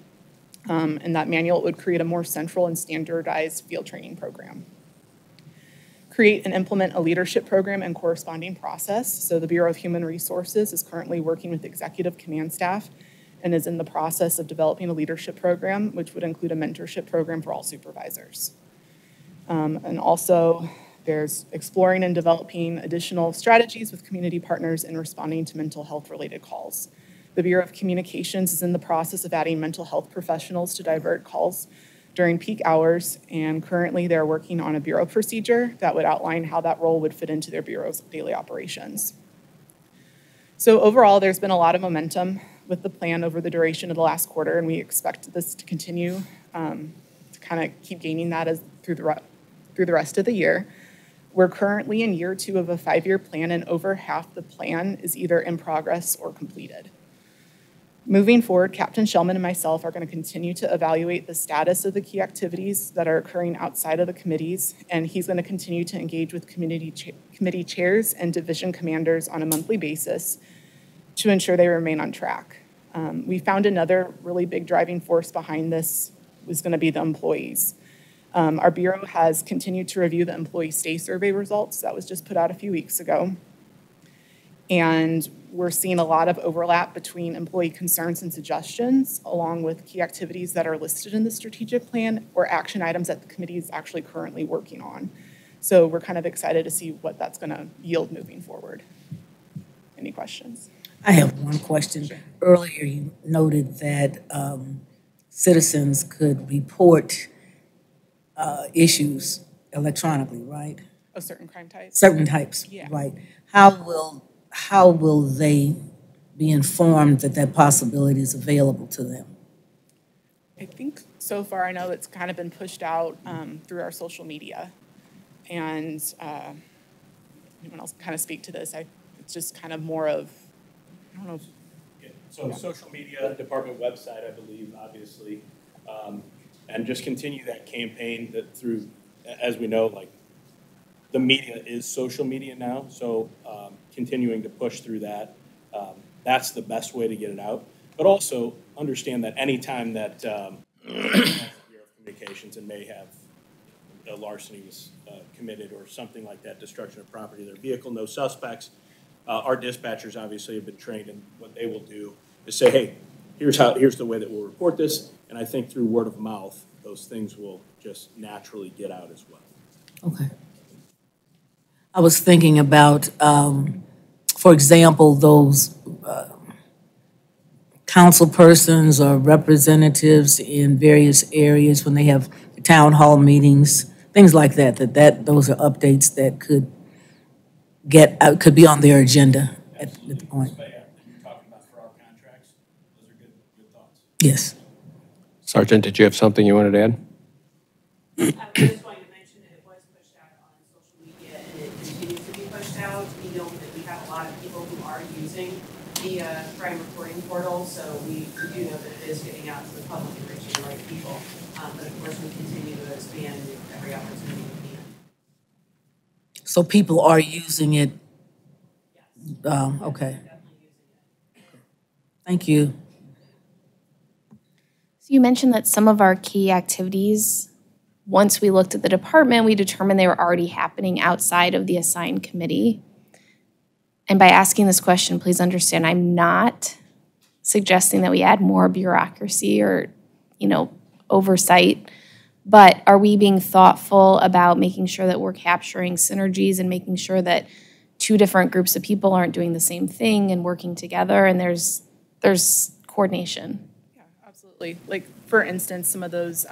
And that manual would create a more central and standardized field training program. Create and implement a leadership program and corresponding process. So the Bureau of Human Resources is currently working with executive command staff and is in the process of developing a leadership program, which would include a mentorship program for all supervisors. And also, there's exploring and developing additional strategies with community partners in responding to mental health-related calls. The Bureau of Communications is in the process of adding mental health professionals to divert calls during peak hours, and currently they're working on a bureau procedure that would outline how that role would fit into their bureau's daily operations. So overall, there's been a lot of momentum with the plan over the duration of the last quarter, and we expect this to continue to kind of keep gaining that as through the rest of the year. We're currently in year 2 of a 5-year plan, and over half the plan is either in progress or completed. Moving forward, Captain Shellman and myself are going to continue to evaluate the status of the key activities that are occurring outside of the committees, and he's going to continue to engage with committee chairs and division commanders on a monthly basis to ensure they remain on track. We found another really big driving force behind this was going to be the employees. Our Bureau has continued to review the employee stay survey results that was just put out a few weeks ago. And we're seeing a lot of overlap between employee concerns and suggestions, along with key activities that are listed in the strategic plan or action items that the committee is actually currently working on. So we're kind of excited to see what that's going to yield moving forward. Any questions? I have one question. Sure. Earlier, you noted that citizens could report issues electronically, right? Of certain crime types? Certain types, yeah. Right. How will they be informed that that possibility is available to them? I think so far I know it's kind of been pushed out through our social media. And anyone else kind of speak to this? It's just kind of more of, I don't know if... Yeah. So social media, department website, I believe, obviously. And just continue that campaign that through, as we know, like the media is social media now. So continuing to push through that, that's the best way to get it out. But also understand that any time that the Bureau of Communications and may have a larceny was committed or something like that, destruction of property, their vehicle, no suspects, our dispatchers obviously have been trained, and what they will do is say, hey, here's the way that we'll report this. And I think through word of mouth, those things will just naturally get out as well. Okay. I was thinking about, for example, those council persons or representatives in various areas when they have town hall meetings, things like that, those are updates that could could be on their agenda at the point. You're talking about for our contracts. Those are good thoughts. Yes. Sergeant, did you have something you wanted to add? I was just going to mention that it was pushed out on social media and it continues to be pushed out. We know that we have a lot of people who are using the crime reporting portal, so we do know that it is getting out to the public and reaching the right people. But of course, we continue to expand every opportunity we can. So people are using it? Okay. Thank you. So you mentioned that some of our key activities, once we looked at the department, we determined they were already happening outside of the assigned committee. And by asking this question, please understand, I'm not suggesting that we add more bureaucracy or, oversight, but are we being thoughtful about making sure that we're capturing synergies and making sure that two different groups of people aren't doing the same thing and working together and there's coordination? Yeah, absolutely. Like, for instance, some of those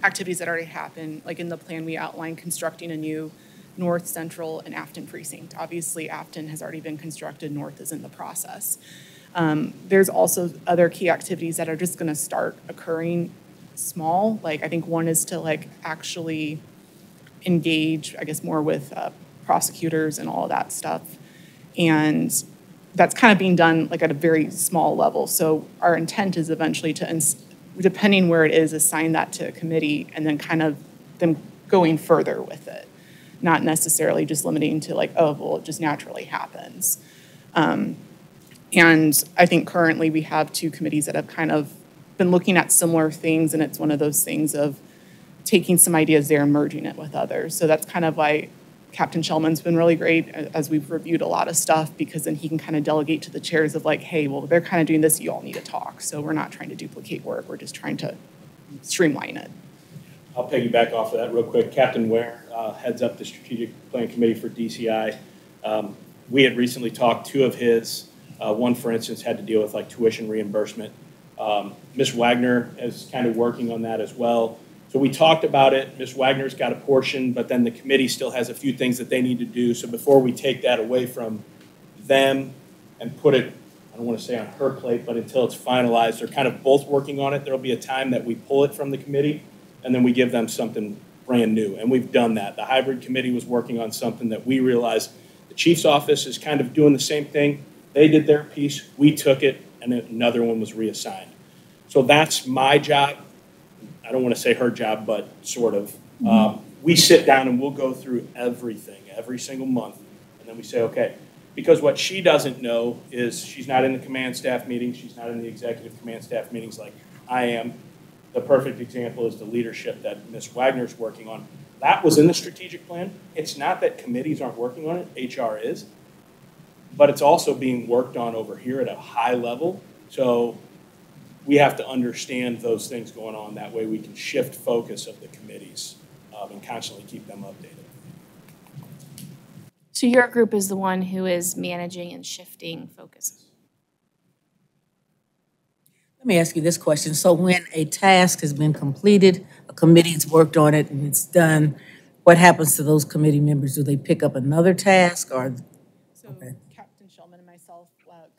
activities that already happened, like in the plan we outlined constructing a new North, Central, and Afton precinct. Obviously, Afton has already been constructed. North is in the process. There's also other key activities that are just going to start occurring small. Like, I think one is to actually engage, I guess, more with prosecutors and all of that stuff. And that's kind of being done at a very small level. So our intent is eventually to, depending where it is, assign that to a committee and then kind of them going further with it. Not necessarily just limiting to it just naturally happens. And I think currently we have two committees that have kind of been looking at similar things, and it's one of those things of taking some ideas there and merging it with others. So that's kind of why Captain Shellman's been really great as we've reviewed a lot of stuff, because then he can kind of delegate to the chairs of hey, well, they're kind of doing this, you all need to talk. So we're not trying to duplicate work, we're just trying to streamline it. I'll piggyback off of that real quick. Captain Ware heads up the Strategic Plan Committee for DCI. We had recently talked, two of his, one, for instance, had to deal with tuition reimbursement. Ms. Wagner is kind of working on that as well. So we talked about it. Ms. Wagner's got a portion, but then the committee still has a few things that they need to do. So before we take that away from them and put it, I don't want to say on her plate, but until it's finalized, they're kind of both working on it. There'll be a time that we pull it from the committee and then we give them something brand new. And we've done that. The hybrid committee was working on something that we realized the chief's office is kind of doing the same thing. They did their piece, we took it, and then another one was reassigned. So that's my job. I don't want to say her job, but sort of. We sit down and we'll go through everything every single month. And then we say, okay, because what she doesn't know is she's not in the command staff meetings. She's not in the executive command staff meetings like I am. The perfect example is the leadership that Ms. Wagner's working on. That was in the strategic plan. It's not that committees aren't working on it, HR is, but it's also being worked on over here at a high level. So we have to understand those things going on. That way we can shift focus of the committees and constantly keep them updated. So your group is the one who is managing and shifting focus. Let me ask you this question. So when a task has been completed, a committee's worked on it and it's done, what happens to those committee members? Do they pick up another task or? So okay. Captain Shellman and myself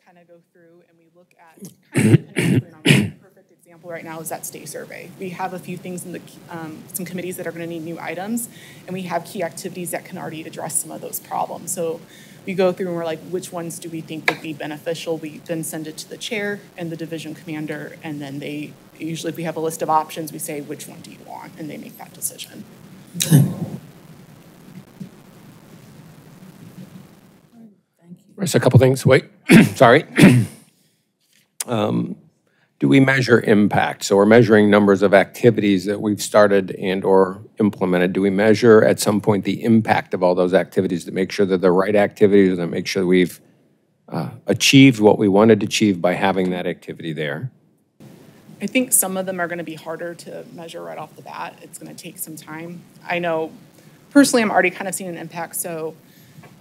kind of go through and we look at a perfect example right now is that stay survey. We have a few things in the some committees that are going to need new items, and we have key activities that can already address some of those problems. So we go through and we're like, which ones do we think would be beneficial? We then send it to the chair and the division commander, and then they, usually if we have a list of options, we say, which one do you want? And they make that decision. There's a couple things, wait, sorry. Do we measure impact? So we're measuring numbers of activities that we've started and or implemented. Do we measure at some point the impact of all those activities to make sure that they're the right activities and make sure that we've achieved what we wanted to achieve by having that activity there? I think some of them are going to be harder to measure right off the bat. It's going to take some time. I know personally I'm already kind of seeing an impact. So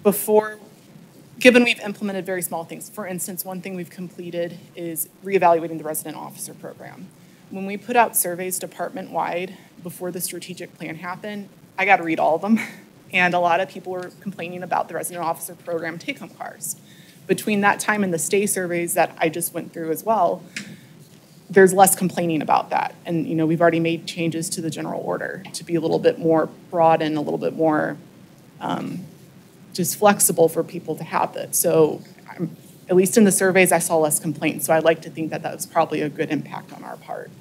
before, given we've implemented very small things, for instance, one thing we've completed is reevaluating the resident officer program. When we put out surveys department-wide before the strategic plan happened, I got to read all of them. And a lot of people were complaining about the resident officer program take-home cars. Between that time and the stay surveys that I just went through as well, there's less complaining about that. And you know, we've already made changes to the general order to be a little bit more broad and a little bit more just flexible for people to have it. So at least in the surveys, I saw less complaints. So I'd like to think that that was probably a good impact on our part.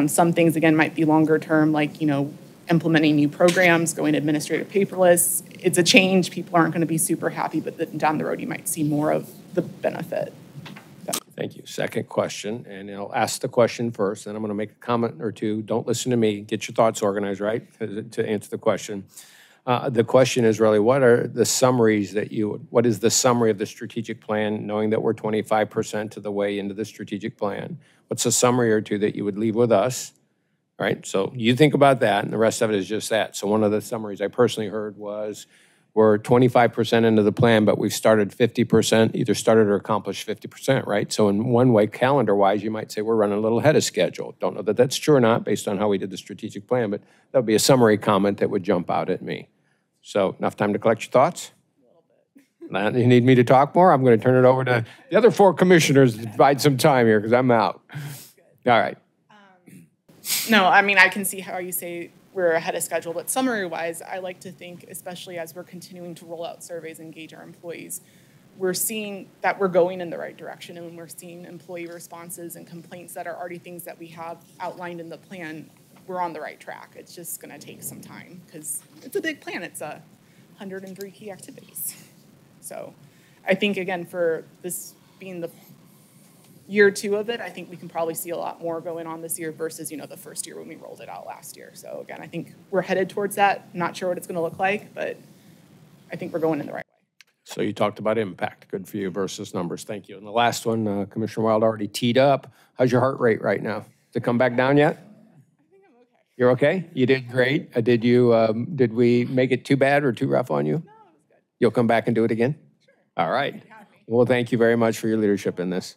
Some things, again, might be longer term, like, implementing new programs, going administrative paperless. It's a change. People aren't going to be super happy, but then down the road, you might see more of the benefit. Thank you. Second question, and I'll ask the question first, then I'm going to make a comment or two. Don't listen to me. Get your thoughts organized, right, to answer the question. The question is really, what are the summaries what is the summary of the strategic plan, knowing that we're 25% of the way into the strategic plan? What's a summary or two that you would leave with us, right? So you think about that, and the rest of it is just that. So one of the summaries I personally heard was, we're 25% into the plan, but we've started 50%, either started or accomplished 50%, right? So in one way, calendar-wise, you might say we're running a little ahead of schedule. Don't know that that's true or not based on how we did the strategic plan, but that would be a summary comment that would jump out at me. So enough time to collect your thoughts? You need me to talk more? I'm going to turn it over to the other 4 commissioners to divide some time here because I'm out. All right. No, I mean, I can see how you say we're ahead of schedule, but summary-wise, I like to think, especially as we're continuing to roll out surveys, engage our employees, we're seeing that we're going in the right direction, and when we're seeing employee responses and complaints that are already things that we have outlined in the plan, we're on the right track. It's just going to take some time because it's a big plan. It's 103 key activities. So I think, again, for this being the year 2 of it, I think we can probably see a lot more going on this year versus, the first year when we rolled it out last year. So again, I think we're headed towards that. Not sure what it's going to look like, but I think we're going in the right way. So you talked about impact, good for you, versus numbers. Thank you. And the last one, Commissioner Wild already teed up. How's your heart rate right now? Did it come back down yet? I think I'm okay. You're okay? You did great. Did we make it too bad or too rough on you? No, it was good. You'll come back and do it again? Sure. All right. Well, thank you very much for your leadership in this.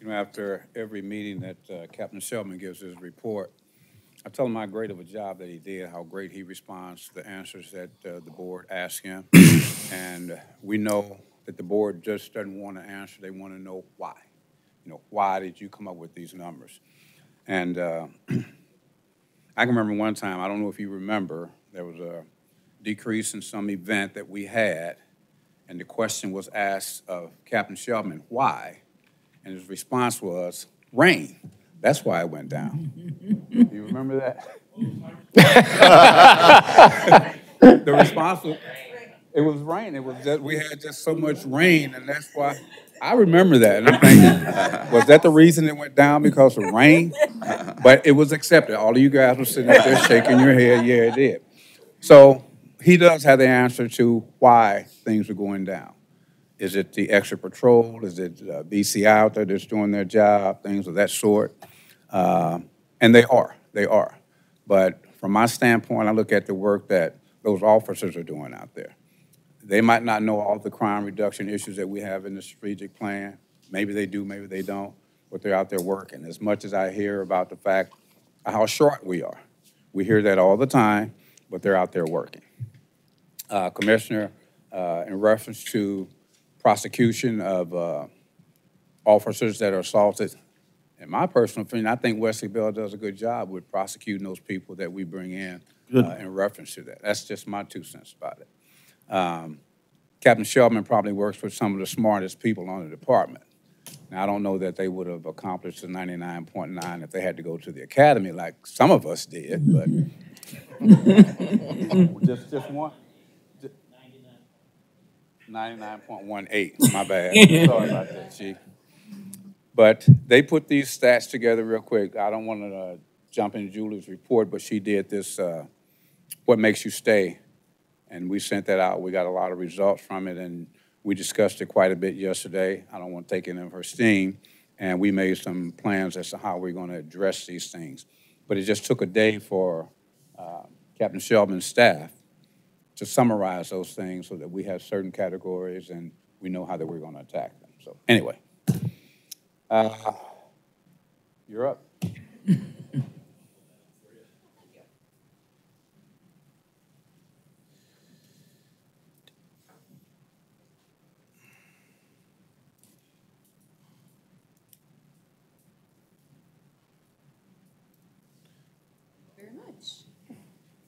After every meeting that Captain Shelman gives his report, I tell him how great of a job that he did, how great he responds to the answers that the board asks him. And we know that the board just doesn't want to answer, they want to know why. Why did you come up with these numbers? And I can remember one time, I don't know if you remember, there was a decrease in some event that we had, and the question was asked of Captain Shelman, why? And his response was, rain. That's why it went down. Do you remember that? The response was, it was rain. It was just, we had just so much rain, and that's why. I remember that, and I'm thinking, was that the reason it went down, because of rain? But it was accepted. All of you guys were sitting up there shaking your head, yeah, it did. So he does have the answer to why things are going down. Is it the extra patrol? Is it BC out there that's doing their job? Things of that sort. And they are. But from my standpoint, I look at the work that those officers are doing out there. They might not know all the crime reduction issues that we have in the strategic plan. Maybe they do, maybe they don't, but they're out there working. As much as I hear about the fact of how short we are, we hear that all the time, but they're out there working. Commissioner, in reference to prosecution of officers that are assaulted, in my personal opinion, I think Wesley Bell does a good job with prosecuting those people that we bring in reference to that. That's just my 2 cents about it. Captain Shelman probably works with some of the smartest people on the department. Now, I don't know that they would have accomplished the 99.9 if they had to go to the academy like some of us did, but just one. 99.18, my bad. Sorry about that, Chief. But they put these stats together real quick. I don't want to jump into Julie's report, but she did this, what makes you stay? And we sent that out. We got a lot of results from it, and we discussed it quite a bit yesterday. I don't want to take any of her steam. And we made some plans as to how we're going to address these things. But it just took a day for Captain Shelman's staff to summarize those things so that we have certain categories and we know how that we're going to attack them. So anyway, you're up.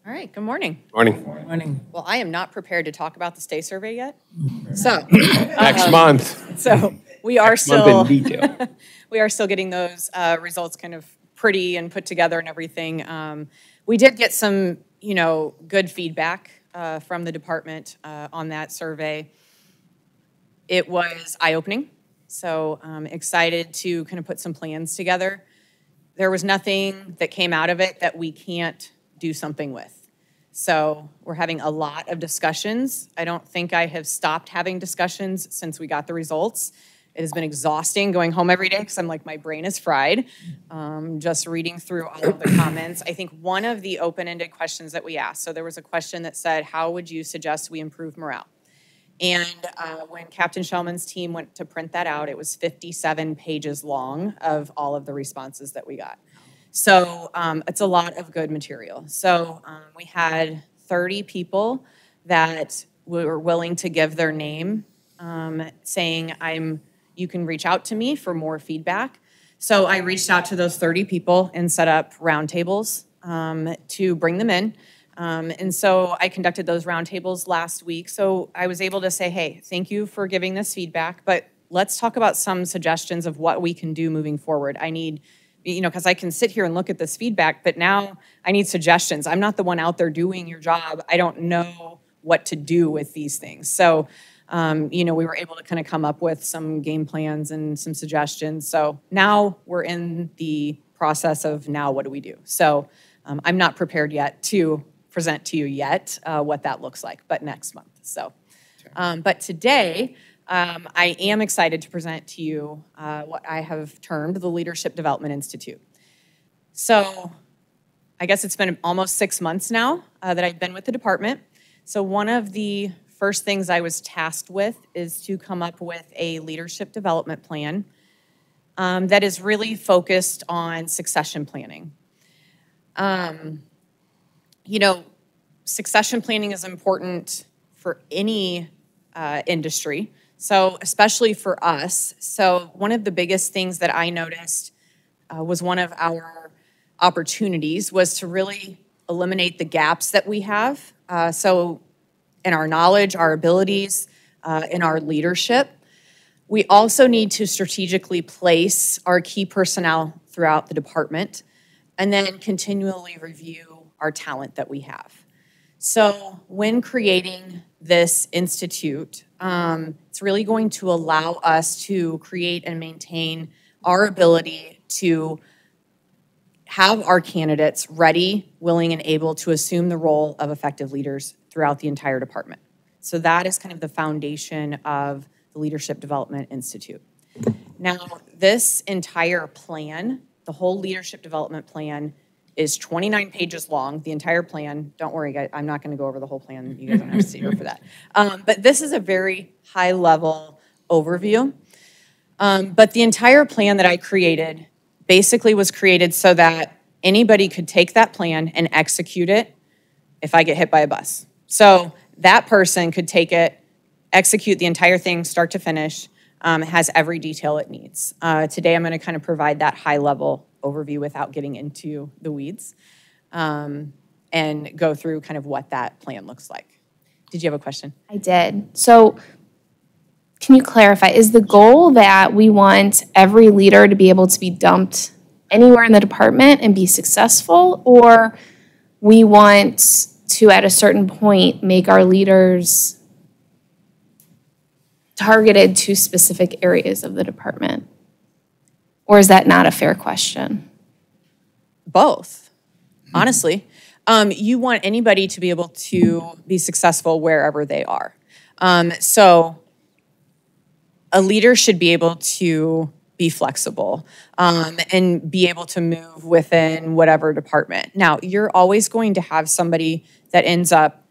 All right, good morning. Morning. Morning. Well, I am not prepared to talk about the stay survey yet. So Next month. So we are Next month still in detail. we are still getting those results kind of pretty and put together and everything. We did get some, good feedback from the department on that survey. It was eye-opening, so I'm excited to kind of put some plans together. There was nothing that came out of it that we can't do something with. So we're having a lot of discussions. I don't think I have stopped having discussions since we got the results. It has been exhausting going home every day because I'm like, my brain is fried. Just reading through all of the comments. I think one of the open-ended questions that we asked, so there was a question that said, how would you suggest we improve morale? And when Captain Shellman's team went to print that out, it was 57 pages long of all of the responses that we got. So it's a lot of good material. So we had 30 people that were willing to give their name, saying, you can reach out to me for more feedback. So I reached out to those 30 people and set up roundtables to bring them in. And so I conducted those roundtables last week. So I was able to say, hey, thank you for giving this feedback, but let's talk about some suggestions of what we can do moving forward. I need, because I can sit here and look at this feedback, but now I need suggestions. I'm not the one out there doing your job. I don't know what to do with these things. So, we were able to kind of come up with some game plans and some suggestions. So now we're in the process of now what do we do? So I'm not prepared yet to present to you yet what that looks like, but next month. So, but today, I am excited to present to you what I have termed the Leadership Development Institute. So I guess it's been almost 6 months now that I've been with the department. So one of the first things I was tasked with is to come up with a leadership development plan that is really focused on succession planning. Succession planning is important for any industry, so especially for us. So one of the biggest things that I noticed was one of our opportunities was to really eliminate the gaps that we have. So in our knowledge, our abilities, in our leadership. We also need to strategically place our key personnel throughout the department and then continually review our talent that we have. So when creating this institute, it's really going to allow us to create and maintain our ability to have our candidates ready, willing, and able to assume the role of effective leaders throughout the entire department. So that is kind of the foundation of the Leadership Development Institute. Now, this entire plan, the whole Leadership Development Plan, is 29 pages long, the entire plan. Don't worry, guys, I'm not going to go over the whole plan. You guys don't have to sit here for that. But this is a very high-level overview. But the entire plan that I created basically was created so that anybody could take that plan and execute it if I get hit by a bus. So that person could take it, execute the entire thing, start to finish, has every detail it needs. Today, I'm going to kind of provide that high-level overview without getting into the weeds and go through kind of what that plan looks like. Did you have a question? I did. So can you clarify, is the goal that we want every leader to be able to be dumped anywhere in the department and be successful, or we want to, at a certain point, make our leaders targeted to specific areas of the department? Or is that not a fair question? Both, honestly. You want anybody to be able to be successful wherever they are. So a leader should be able to be flexible and be able to move within whatever department. Now, you're always going to have somebody that ends up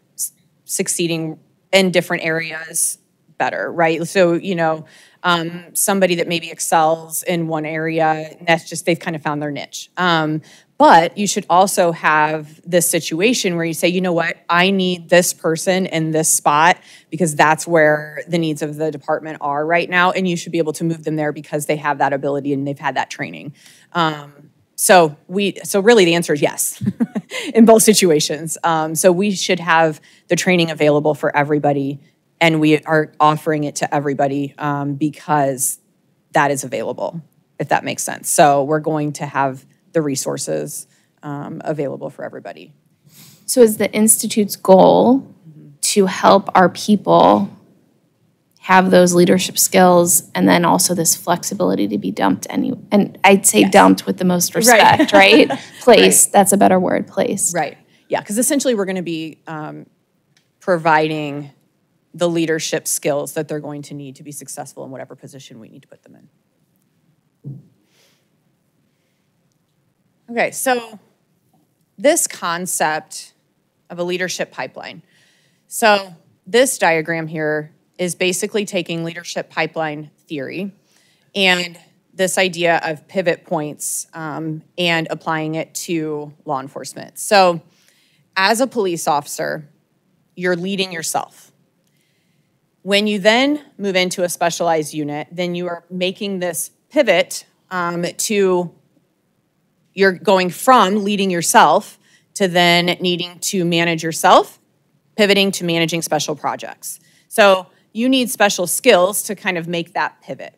succeeding in different areas better, right? So, somebody that maybe excels in one area, and that's just, they've kind of found their niche. But you should also have this situation where you say, you know what, I need this person in this spot because that's where the needs of the department are right now, and you should be able to move them there because they have that ability and they've had that training. So really the answer is yes, in both situations. So we should have the training available for everybody, and we are offering it to everybody because that is available, if that makes sense. So we're going to have the resources available for everybody. So is the Institute's goal to help our people have those leadership skills and then also this flexibility to be dumped and I'd say dumped with the most respect, right? Place, right. That's a better word, place. Right, yeah, because essentially we're gonna be providing the leadership skills that they're going to need to be successful in whatever position we need to put them in. Okay, so this concept of a leadership pipeline. So this diagram here is basically taking leadership pipeline theory and this idea of pivot points and applying it to law enforcement. So as a police officer, you're leading yourself. When you then move into a specialized unit, then you are making this pivot you're going from leading yourself to then needing to manage yourself, pivoting to managing special projects. So you need special skills to kind of make that pivot.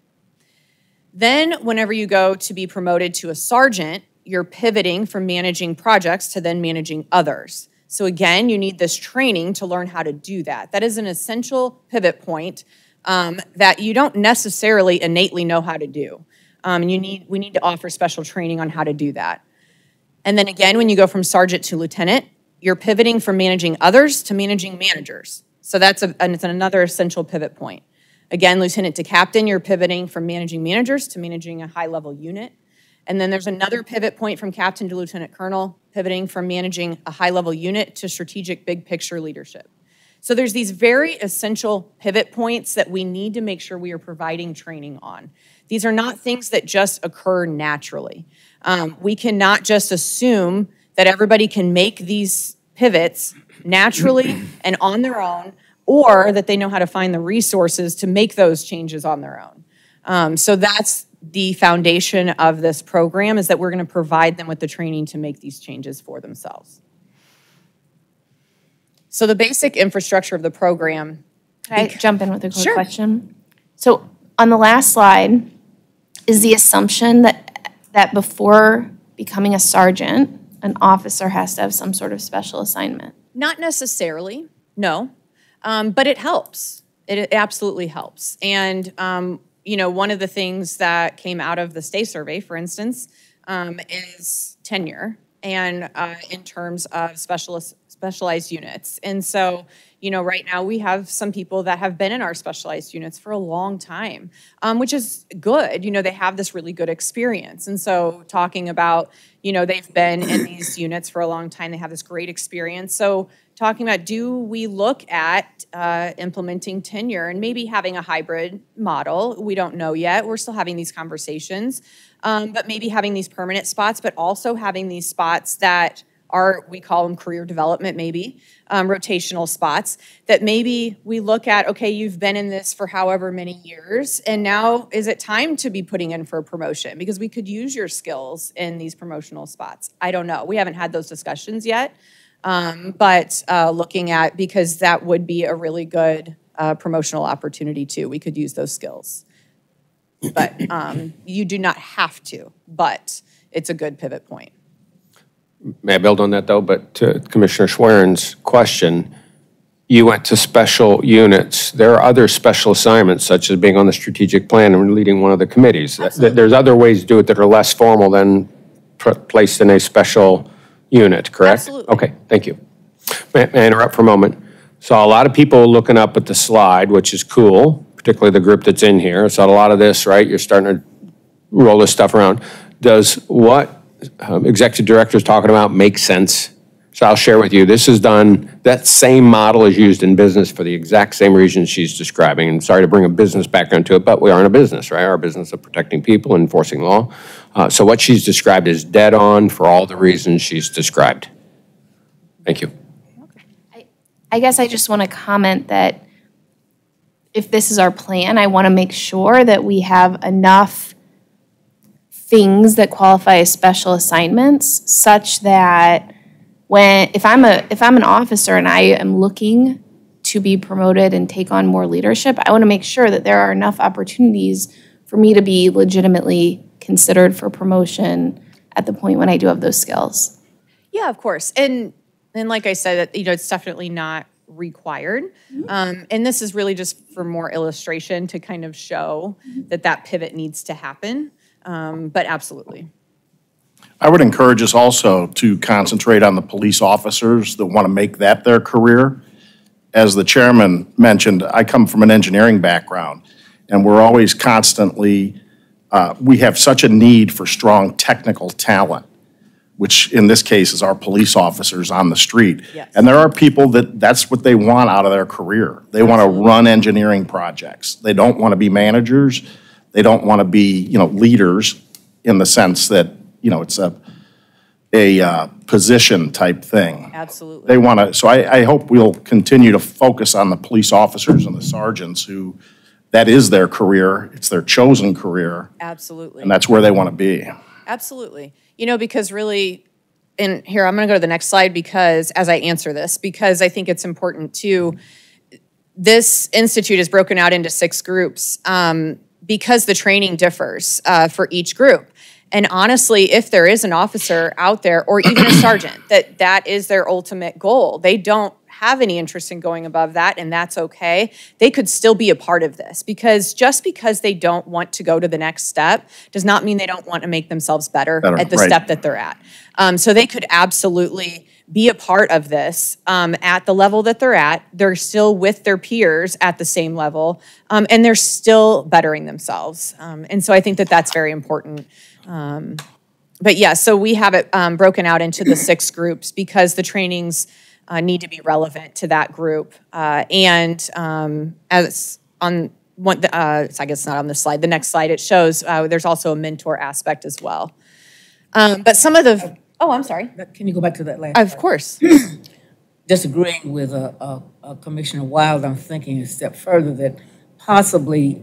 Then whenever you go to be promoted to a sergeant, you're pivoting from managing projects to then managing others. So again, you need this training to learn how to do that. That is an essential pivot point that you don't necessarily innately know how to do. We need to offer special training on how to do that. And then again, when you go from sergeant to lieutenant, you're pivoting from managing others to managing managers. So that's another essential pivot point. Again, lieutenant to captain, you're pivoting from managing managers to managing a high-level unit. And then there's another pivot point from captain to lieutenant colonel, pivoting from managing a high-level unit to strategic big-picture leadership. So there's these very essential pivot points that we need to make sure we are providing training on. These are not things that just occur naturally. We cannot just assume that everybody can make these pivots naturally and on their own, or that they know how to find the resources to make those changes on their own. So that's the foundation of this program, is that we're going to provide them with the training to make these changes for themselves. So the basic infrastructure of the program. Can I jump in with a quick question? So on the last slide, is the assumption that before becoming a sergeant, an officer has to have some sort of special assignment? Not necessarily, no, but it helps. It absolutely helps. And one of the things that came out of the STAY survey, for instance, is tenure and in terms of specialized units. And so, right now we have some people that have been in our specialized units for a long time, which is good. They have this really good experience. And so talking about, they've been in these units for a long time, they have this great experience. So talking about, do we look at implementing tenure and maybe having a hybrid model? We don't know yet. We're still having these conversations, but maybe having these permanent spots, but also having these spots that we call them career development, maybe, rotational spots, that maybe we look at, okay, you've been in this for however many years, and now is it time to be putting in for a promotion? Because we could use your skills in these promotional spots. I don't know. We haven't had those discussions yet, but looking at, because that would be a really good promotional opportunity too. We could use those skills. But you do not have to, but it's a good pivot point. May I build on that, though? But to Commissioner Schwerin's question, you went to special units. There are other special assignments, such as being on the strategic plan and leading one of the committees. There's other ways to do it that are less formal than placed in a special unit, correct? Absolutely. Okay, thank you. May I interrupt for a moment? Saw a lot of people looking up at the slide, which is cool, particularly the group that's in here. Saw a lot of this, right? You're starting to roll this stuff around. Does what executive director is talking about make sense? So I'll share with you, this is done, that same model is used in business for the exact same reasons she's describing. And sorry to bring a business background to it, but we are in a business, right? Our business of protecting people and enforcing law. So what she's described is dead on for all the reasons she's described. Thank you. I guess I just want to comment that if this is our plan, I want to make sure that we have enough things that qualify as special assignments, such that if I'm an officer and I am looking to be promoted and take on more leadership, I want to make sure that there are enough opportunities for me to be legitimately considered for promotion at the point when I do have those skills. Yeah, of course. And like I said, it's definitely not required. And this is really just for more illustration to kind of show that pivot needs to happen. But absolutely. I would encourage us also to concentrate on the police officers that want to make that their career. As the chairman mentioned, I come from an engineering background, and we're always constantly, we have such a need for strong technical talent, which in this case is our police officers on the street. Yes. And there are people that's what they want out of their career. They want to run engineering projects. They don't want to be managers. They don't want to be, leaders in the sense that, it's a position type thing. Absolutely. They want to, so I hope we'll continue to focus on the police officers and the sergeants who, that is their career, it's their chosen career. Absolutely. And that's where they want to be. Absolutely. Because really, and here, I'm going to go to the next slide because as I answer this, because I think it's important too, this institute is broken out into 6 groups because the training differs for each group. And honestly, if there is an officer out there or even a sergeant, that is their ultimate goal, they don't have any interest in going above that, and that's okay, they could still be a part of this. Because just because they don't want to go to the next step does not mean they don't want to make themselves better at the step that they're at. So they could absolutely be a part of this at the level that they're at. They're still with their peers at the same level, and they're still bettering themselves. And so I think that's very important. But yeah, so we have it broken out into the 6 groups because the trainings need to be relevant to that group. And as on one, I guess not on this slide, the next slide, it shows there's also a mentor aspect as well. But some of the, I'm sorry. Can you go back to that last? Of course. Disagreeing with Commissioner Wild, I'm thinking a step further that possibly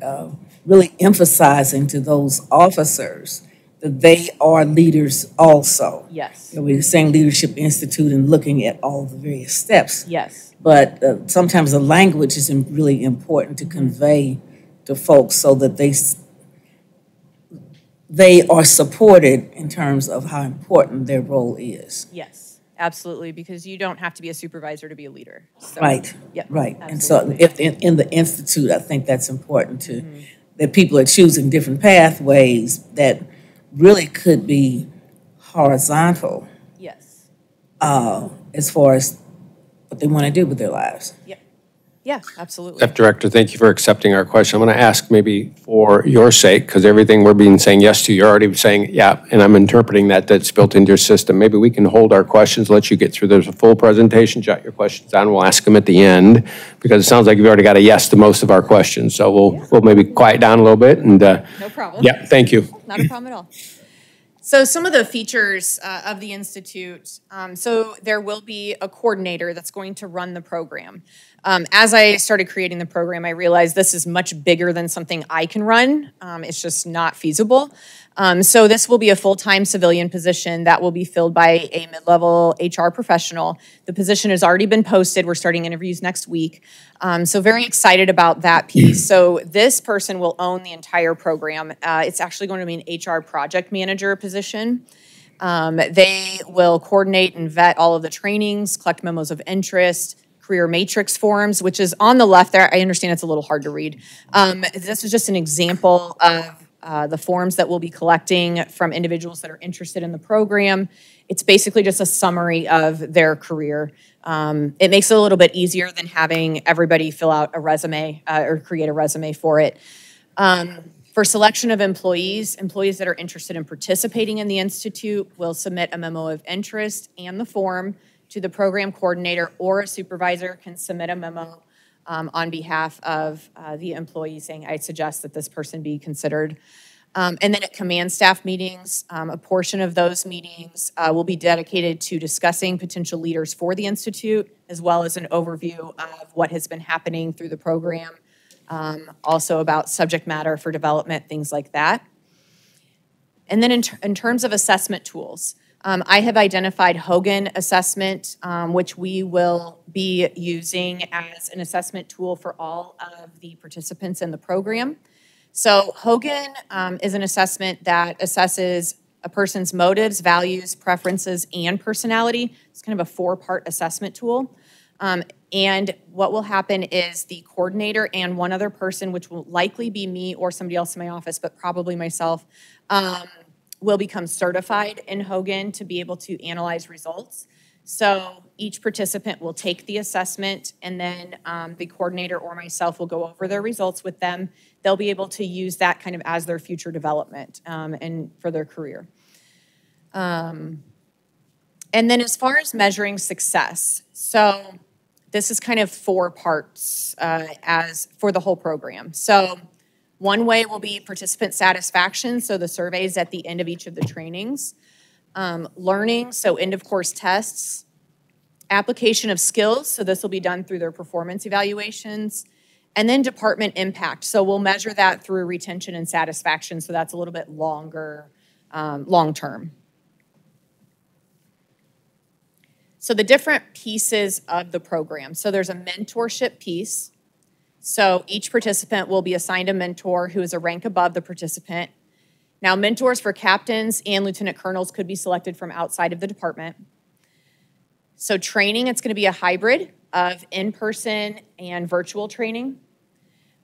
really emphasizing to those officers that they are leaders also. Yes. We're saying Leadership Institute and looking at all the various steps. Yes. But sometimes the language is really important to convey to folks so that they are supported in terms of how important their role is. Yes, absolutely, because you don't have to be a supervisor to be a leader. So, Right, yep, right. absolutely. And so if in the Institute, I think that's important too, that people are choosing different pathways that really could be horizontal. Yes. As far as what they want to do with their lives. Yep. Yeah, absolutely. F. Director, thank you for accepting our question. I'm going to ask maybe for your sake, because everything we're being saying yes to, you're already saying, yeah, and I'm interpreting that's built into your system. Maybe we can hold our questions, let you get through. There's a full presentation, jot your questions down. We'll ask them at the end, because it sounds like you've already got a yes to most of our questions. So we'll maybe quiet down a little bit. And no problem. Yeah, thank you. Not a problem at all. So some of the features of the Institute, so there will be a coordinator that's going to run the program. As I started creating the program, I realized this is much bigger than something I can run. It's just not feasible. So this will be a full-time civilian position that will be filled by a mid-level HR professional. The position has already been posted. We're starting interviews next week. So very excited about that piece. So this person will own the entire program. It's actually going to be an HR project manager position. They will coordinate and vet all of the trainings, collect memos of interest, career matrix forms, which is on the left there. I understand it's a little hard to read. This is just an example of the forms that we'll be collecting from individuals that are interested in the program. It's basically just a summary of their career. It makes it a little bit easier than having everybody fill out a resume or create a resume for it. For selection of employees that are interested in participating in the Institute will submit a memo of interest and the form to the program coordinator, or a supervisor can submit a memo on behalf of the employee saying, I suggest that this person be considered. And then at command staff meetings, a portion of those meetings will be dedicated to discussing potential leaders for the Institute, as well as an overview of what has been happening through the program, also about subject matter for development, things like that. And then in terms of assessment tools, I have identified Hogan Assessment, which we will be using as an assessment tool for all of the participants in the program. So Hogan is an assessment that assesses a person's motives, values, preferences, and personality. It's kind of a 4-part assessment tool. And what will happen is the coordinator and one other person, which will likely be me or somebody else in my office, but probably myself, will become certified in Hogan to be able to analyze results. So each participant will take the assessment, and then the coordinator or myself will go over their results with them. They'll be able to use that kind of as their future development and for their career. And then as far as measuring success, so this is kind of 4 parts as for the whole program. So one way will be participant satisfaction, so the surveys at the end of each of the trainings. Learning, so end of course tests. Application of skills, so this will be done through their performance evaluations. And then department impact, so we'll measure that through retention and satisfaction, so that's a little bit longer, long-term. So the different pieces of the program. So there's a mentorship piece. So each participant will be assigned a mentor who is a rank above the participant. Now, mentors for captains and lieutenant colonels could be selected from outside of the department. So training, it's going to be a hybrid of in-person and virtual training.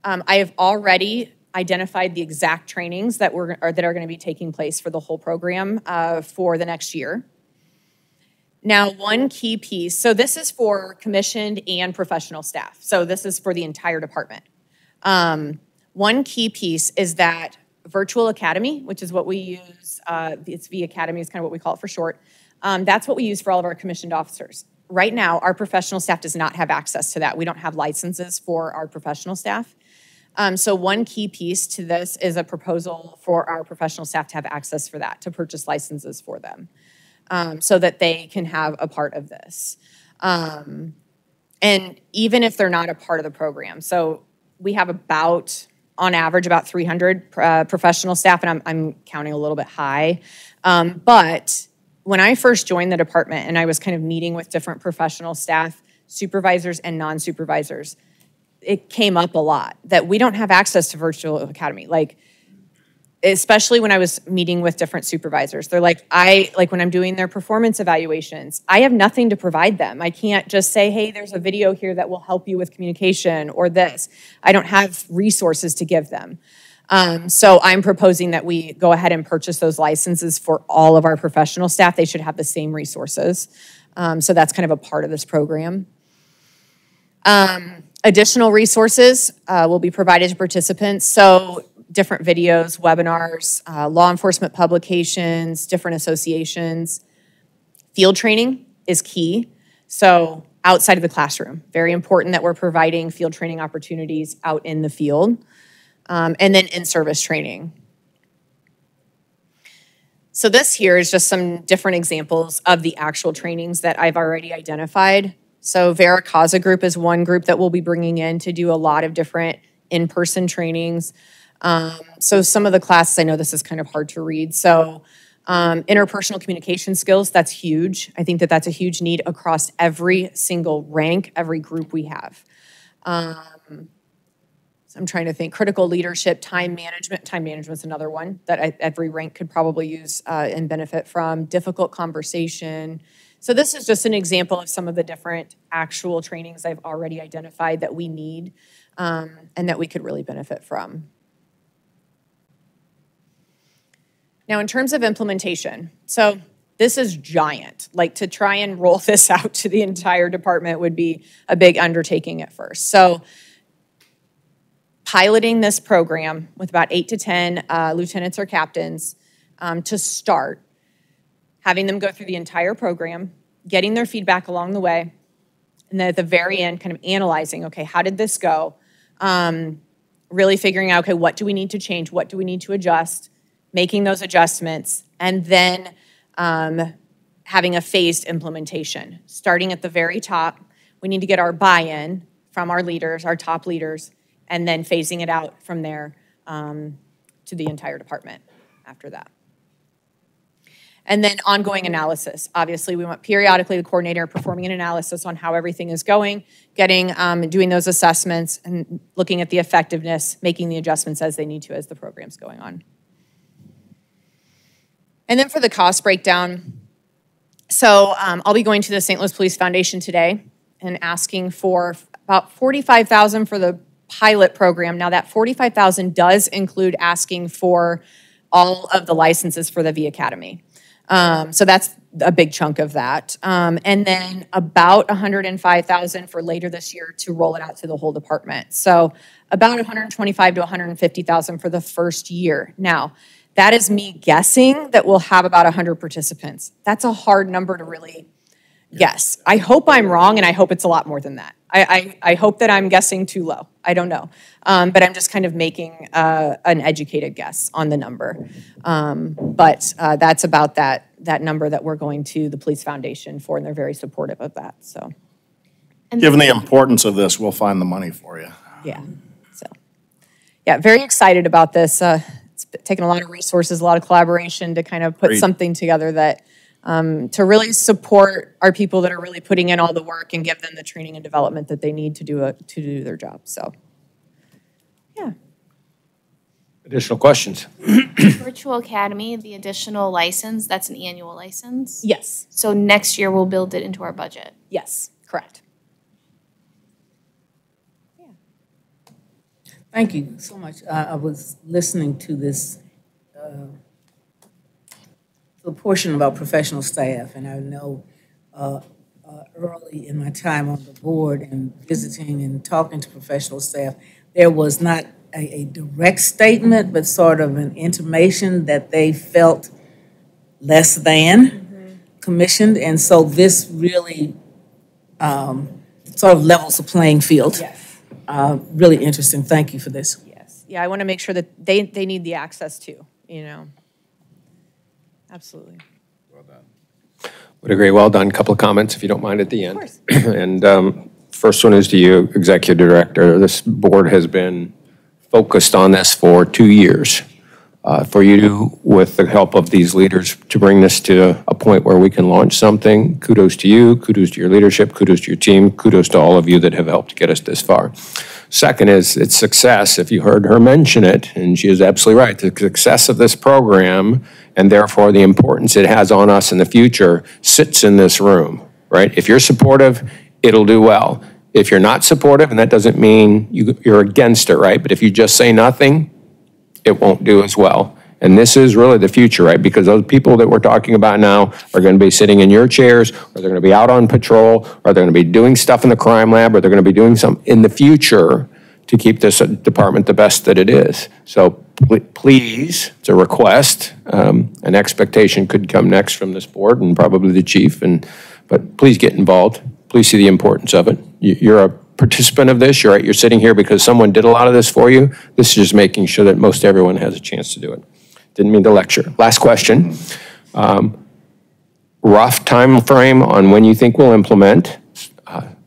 I have already identified the exact trainings that are going to be taking place for the whole program for the next year. Now, one key piece, so this is for commissioned and professional staff. So this is for the entire department. One key piece is that Virtual Academy, which is what we use, it's V Academy is kind of what we call it for short. That's what we use for all of our commissioned officers. Right now, our professional staff does not have access to that. We don't have licenses for our professional staff. So one key piece to this is a proposal for our professional staff to have access for that, to purchase licenses for them. So that they can have a part of this. And even if they're not a part of the program. So we have about, on average, about 300 professional staff, and I'm counting a little bit high. But when I first joined the department and I was kind of meeting with different professional staff, supervisors and non-supervisors, it came up a lot that we don't have access to Virtual Academy. Like, especially when I was meeting with different supervisors. They're like, when I'm doing their performance evaluations, I have nothing to provide them. I can't just say, hey, there's a video here that will help you with communication or this. I don't have resources to give them. So I'm proposing that we go ahead and purchase those licenses for all of our professional staff. They should have the same resources. So that's kind of a part of this program. Additional resources will be provided to participants. So different videos, webinars, law enforcement publications, different associations. Field training is key. So outside of the classroom, very important that we're providing field training opportunities out in the field. And then in-service training. So this here is just some different examples of the actual trainings that I've already identified. So Vera Causa Group is one group that we'll be bringing in to do a lot of different in-person trainings. So some of the classes, I know this is kind of hard to read. So interpersonal communication skills, that's huge. I think that that's a huge need across every single rank, every group we have. So I'm trying to think. Critical leadership, time management. Time management's another one that every rank could probably use and benefit from. Difficult conversation. So this is just an example of some of the different actual trainings I've already identified that we need and that we could really benefit from. Now, in terms of implementation, so this is giant. Like, to try and roll this out to the entire department would be a big undertaking at first. So piloting this program with about 8 to 10 lieutenants or captains to start, having them go through the entire program, getting their feedback along the way, and then at the very end, kind of analyzing, okay, how did this go? Really figuring out, okay, what do we need to change? What do we need to adjust? Making those adjustments, and then having a phased implementation. Starting at the very top, we need to get our buy-in from our leaders, our top leaders, and then phasing it out from there to the entire department after that. And then ongoing analysis. Obviously, we want periodically the coordinator performing an analysis on how everything is going, doing those assessments and looking at the effectiveness, making the adjustments as they need to as the program's going on. And then for the cost breakdown, so I'll be going to the St. Louis Police Foundation today and asking for about $45,000 for the pilot program. Now that $45,000 does include asking for all of the licenses for the V Academy. So that's a big chunk of that. And then about $105,000 for later this year to roll it out to the whole department. So about $125,000 to $150,000 for the first year. Now, that is me guessing that we'll have about 100 participants. That's a hard number to really guess. I hope I'm wrong, and I hope it's a lot more than that. I hope that I'm guessing too low. I don't know. But I'm just kind of making an educated guess on the number. But that's about that number that we're going to the Police Foundation for, and they're very supportive of that. So, given the importance of this, we'll find the money for you. Yeah. So, yeah, very excited about this. It's taken a lot of resources, a lot of collaboration to kind of put something together that to really support our people that are really putting in all the work and give them the training and development that they need to do their job. So, yeah. Additional questions? Virtual Academy, the additional license, that's an annual license? Yes. So next year we'll build it into our budget? Yes, correct. Thank you so much. I was listening to this the portion about professional staff, and I know early in my time on the board and visiting and talking to professional staff, there was not a direct statement, but sort of an intimation that they felt less than commissioned, and so this really sort of levels the playing field. Yes. Really interesting. Thank you for this. Yes. Yeah, I want to make sure that they need the access too, you know. Absolutely. Well done. Would agree. Well done. Couple of comments, if you don't mind, at the end. Of course. And first one is to you, Executive Director. This board has been focused on this for 2 years. For you, with the help of these leaders, to bring this to a point where we can launch something, kudos to you, kudos to your leadership, kudos to your team, kudos to all of you that have helped get us this far. Second is its success. If you heard her mention it, and she is absolutely right, the success of this program and therefore the importance it has on us in the future sits in this room, right? If you're supportive, it'll do well. If you're not supportive, and that doesn't mean you're against it, right? But if you just say nothing, it won't do as well. And this is really the future, right? Because those people that we're talking about now are going to be sitting in your chairs, or they're going to be out on patrol, or they're going to be doing stuff in the crime lab, or they're going to be doing something in the future to keep this department the best that it is. So please, it's a request. An expectation could come next from this board and probably the chief, but please get involved. Please see the importance of it. You're a participant of this. You're sitting here because someone did a lot of this for you. This is just making sure that most everyone has a chance to do it. Didn't mean to lecture. Last question. Rough time frame on when you think we'll implement,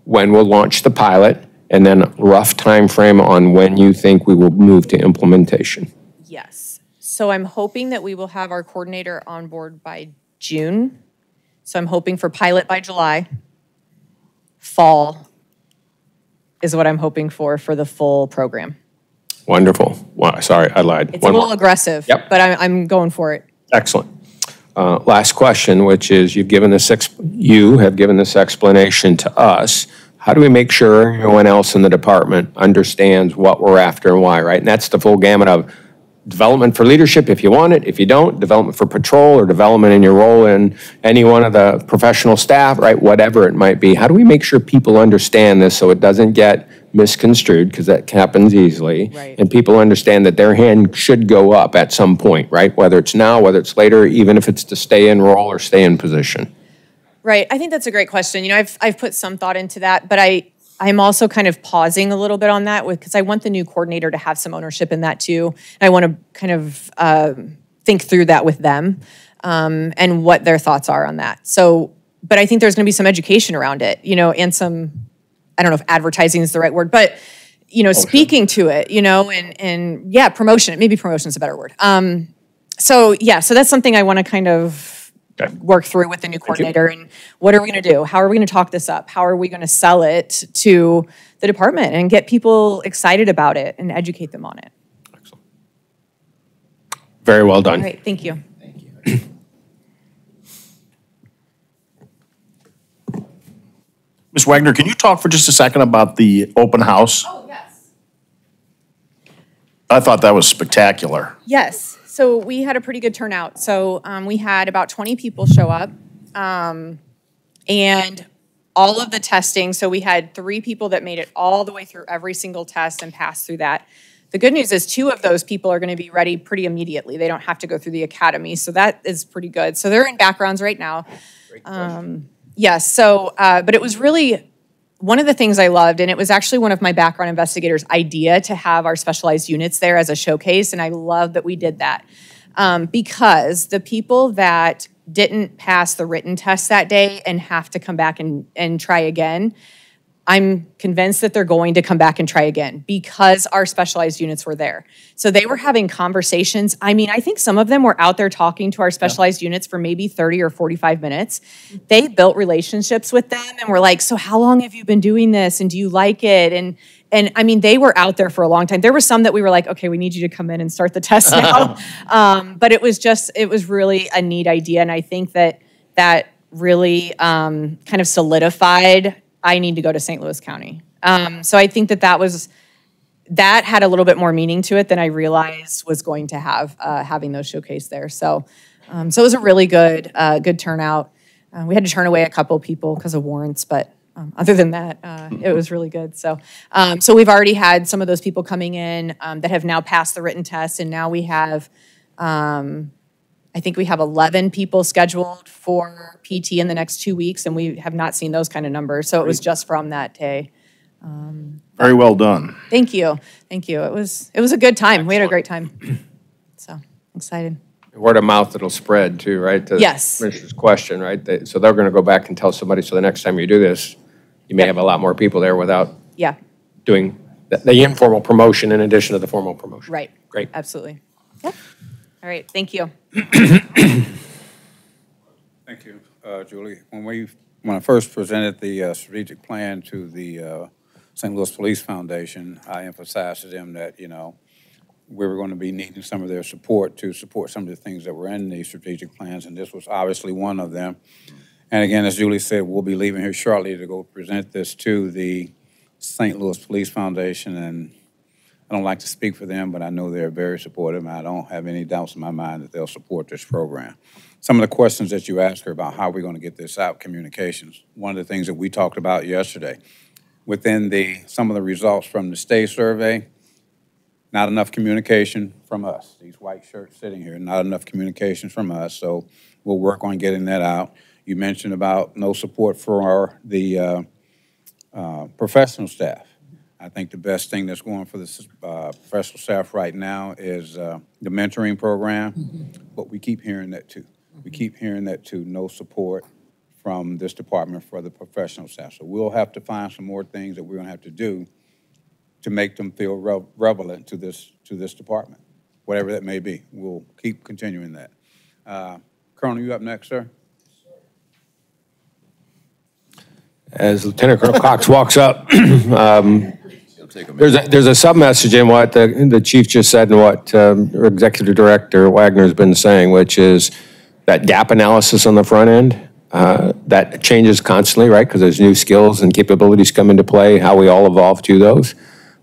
when we'll launch the pilot, and then rough time frame on when you think we will move to implementation. Yes. So I'm hoping that we will have our coordinator on board by June. So I'm hoping for pilot by July. Fall is what I'm hoping for the full program. Wonderful. Well, sorry, I lied. It's a little aggressive, but I'm going for it. Excellent. Last question, which is you have given this explanation to us. How do we make sure everyone else in the department understands what we're after and why, right? And that's the full gamut of development for leadership if you want it. If you don't, development for patrol or development in your role in any one of the professional staff, right? Whatever it might be. How do we make sure people understand this so it doesn't get misconstrued, because that happens easily, and people understand that their hand should go up at some point, right? Whether it's now, whether it's later, even if it's to stay in role or stay in position. Right. I think that's a great question. You know, I've put some thought into that, but I'm also kind of pausing a little bit on that because I want the new coordinator to have some ownership in that too. And I want to kind of think through that with them and what their thoughts are on that. So, but I think there's going to be some education around it, you know, and some, I don't know if advertising is the right word, but, you know, speaking to it, you know, and yeah, promotion, maybe promotion is a better word. So that's something I want to kind of work through with the new coordinator. And what are we going to do? How are we going to talk this up? How are we going to sell it to the department and get people excited about it and educate them on it? Very well done. Great, thank you. Ms. Wagner, can you talk for just a second about the open house? Oh, yes. I thought that was spectacular. Yes, so we had a pretty good turnout. So we had about 20 people show up. And all of the testing, so we had 3 people that made it all the way through every single test and passed through that. The good news is 2 of those people are going to be ready pretty immediately. They don't have to go through the academy, so that is pretty good. So they're in backgrounds right now. Yes, so, but it was really one of the things I loved, and it was actually one of my background investigators' idea to have our specialized units there as a showcase, and I love that we did that. Because the people that didn't pass the written test that day and have to come back and try again, I'm convinced that they're going to come back and try again because our specialized units were there. So they were having conversations. I mean, I think some of them were out there talking to our specialized units for maybe 30 or 45 minutes. They built relationships with them and were like, so how long have you been doing this? And do you like it? And I mean, they were out there for a long time. There were some that we were like, okay, we need you to come in and start the test now. But it was really a neat idea. And I think that really kind of solidified I need to go to St. Louis County. So I think that had a little bit more meaning to it than I realized was going to have having those showcase there. So it was a really good turnout. We had to turn away a couple people because of warrants, but other than that, it was really good. So we've already had some of those people coming in that have now passed the written test, and now we have I think we have 11 people scheduled for PT in the next 2 weeks, and we have not seen those kind of numbers. So it was just from that day. Very well done. Thank you. Thank you. It was a good time. We had a great time. So excited. Word of mouth, it'll spread too, right? To Yes. Commissioner's question, right? So they're going to go back and tell somebody, so the next time you do this, you may have a lot more people there without doing the informal promotion in addition to the formal promotion. Right. Great. Absolutely. Yep. All right. Thank you. Thank you, Julie. When I first presented the strategic plan to the St. Louis Police Foundation, I emphasized to them that, we were going to be needing some of their support to support some of the things that were in these strategic plans, and this was obviously one of them. And again, as Julie said, we'll be leaving here shortly to go present this to the St. Louis Police Foundation, and I don't like to speak for them, but I know they're very supportive, and I don't have any doubts in my mind that they'll support this program. Some of the questions that you asked her about how we're going to get this out, communications, one of the things that we talked about yesterday. Within some of the results from the state survey, not enough communication from us. These white shirts sitting here, not enough communication from us, so we'll work on getting that out. You mentioned about no support for the professional staff. I think the best thing that's going for the professional staff right now is the mentoring program, but we keep hearing that too. We keep hearing that too, no support from this department for the professional staff. So we'll have to find some more things that we're gonna have to do to make them feel relevant to this department, whatever that may be. We'll keep continuing that. Colonel, you up next, sir? As Lieutenant Colonel Cox walks up, there's a sub-message in what the chief just said and what Executive Director Wagner has been saying, which is that gap analysis on the front end, that changes constantly, right? Because there's new skills and capabilities come into play, how we all evolve to those.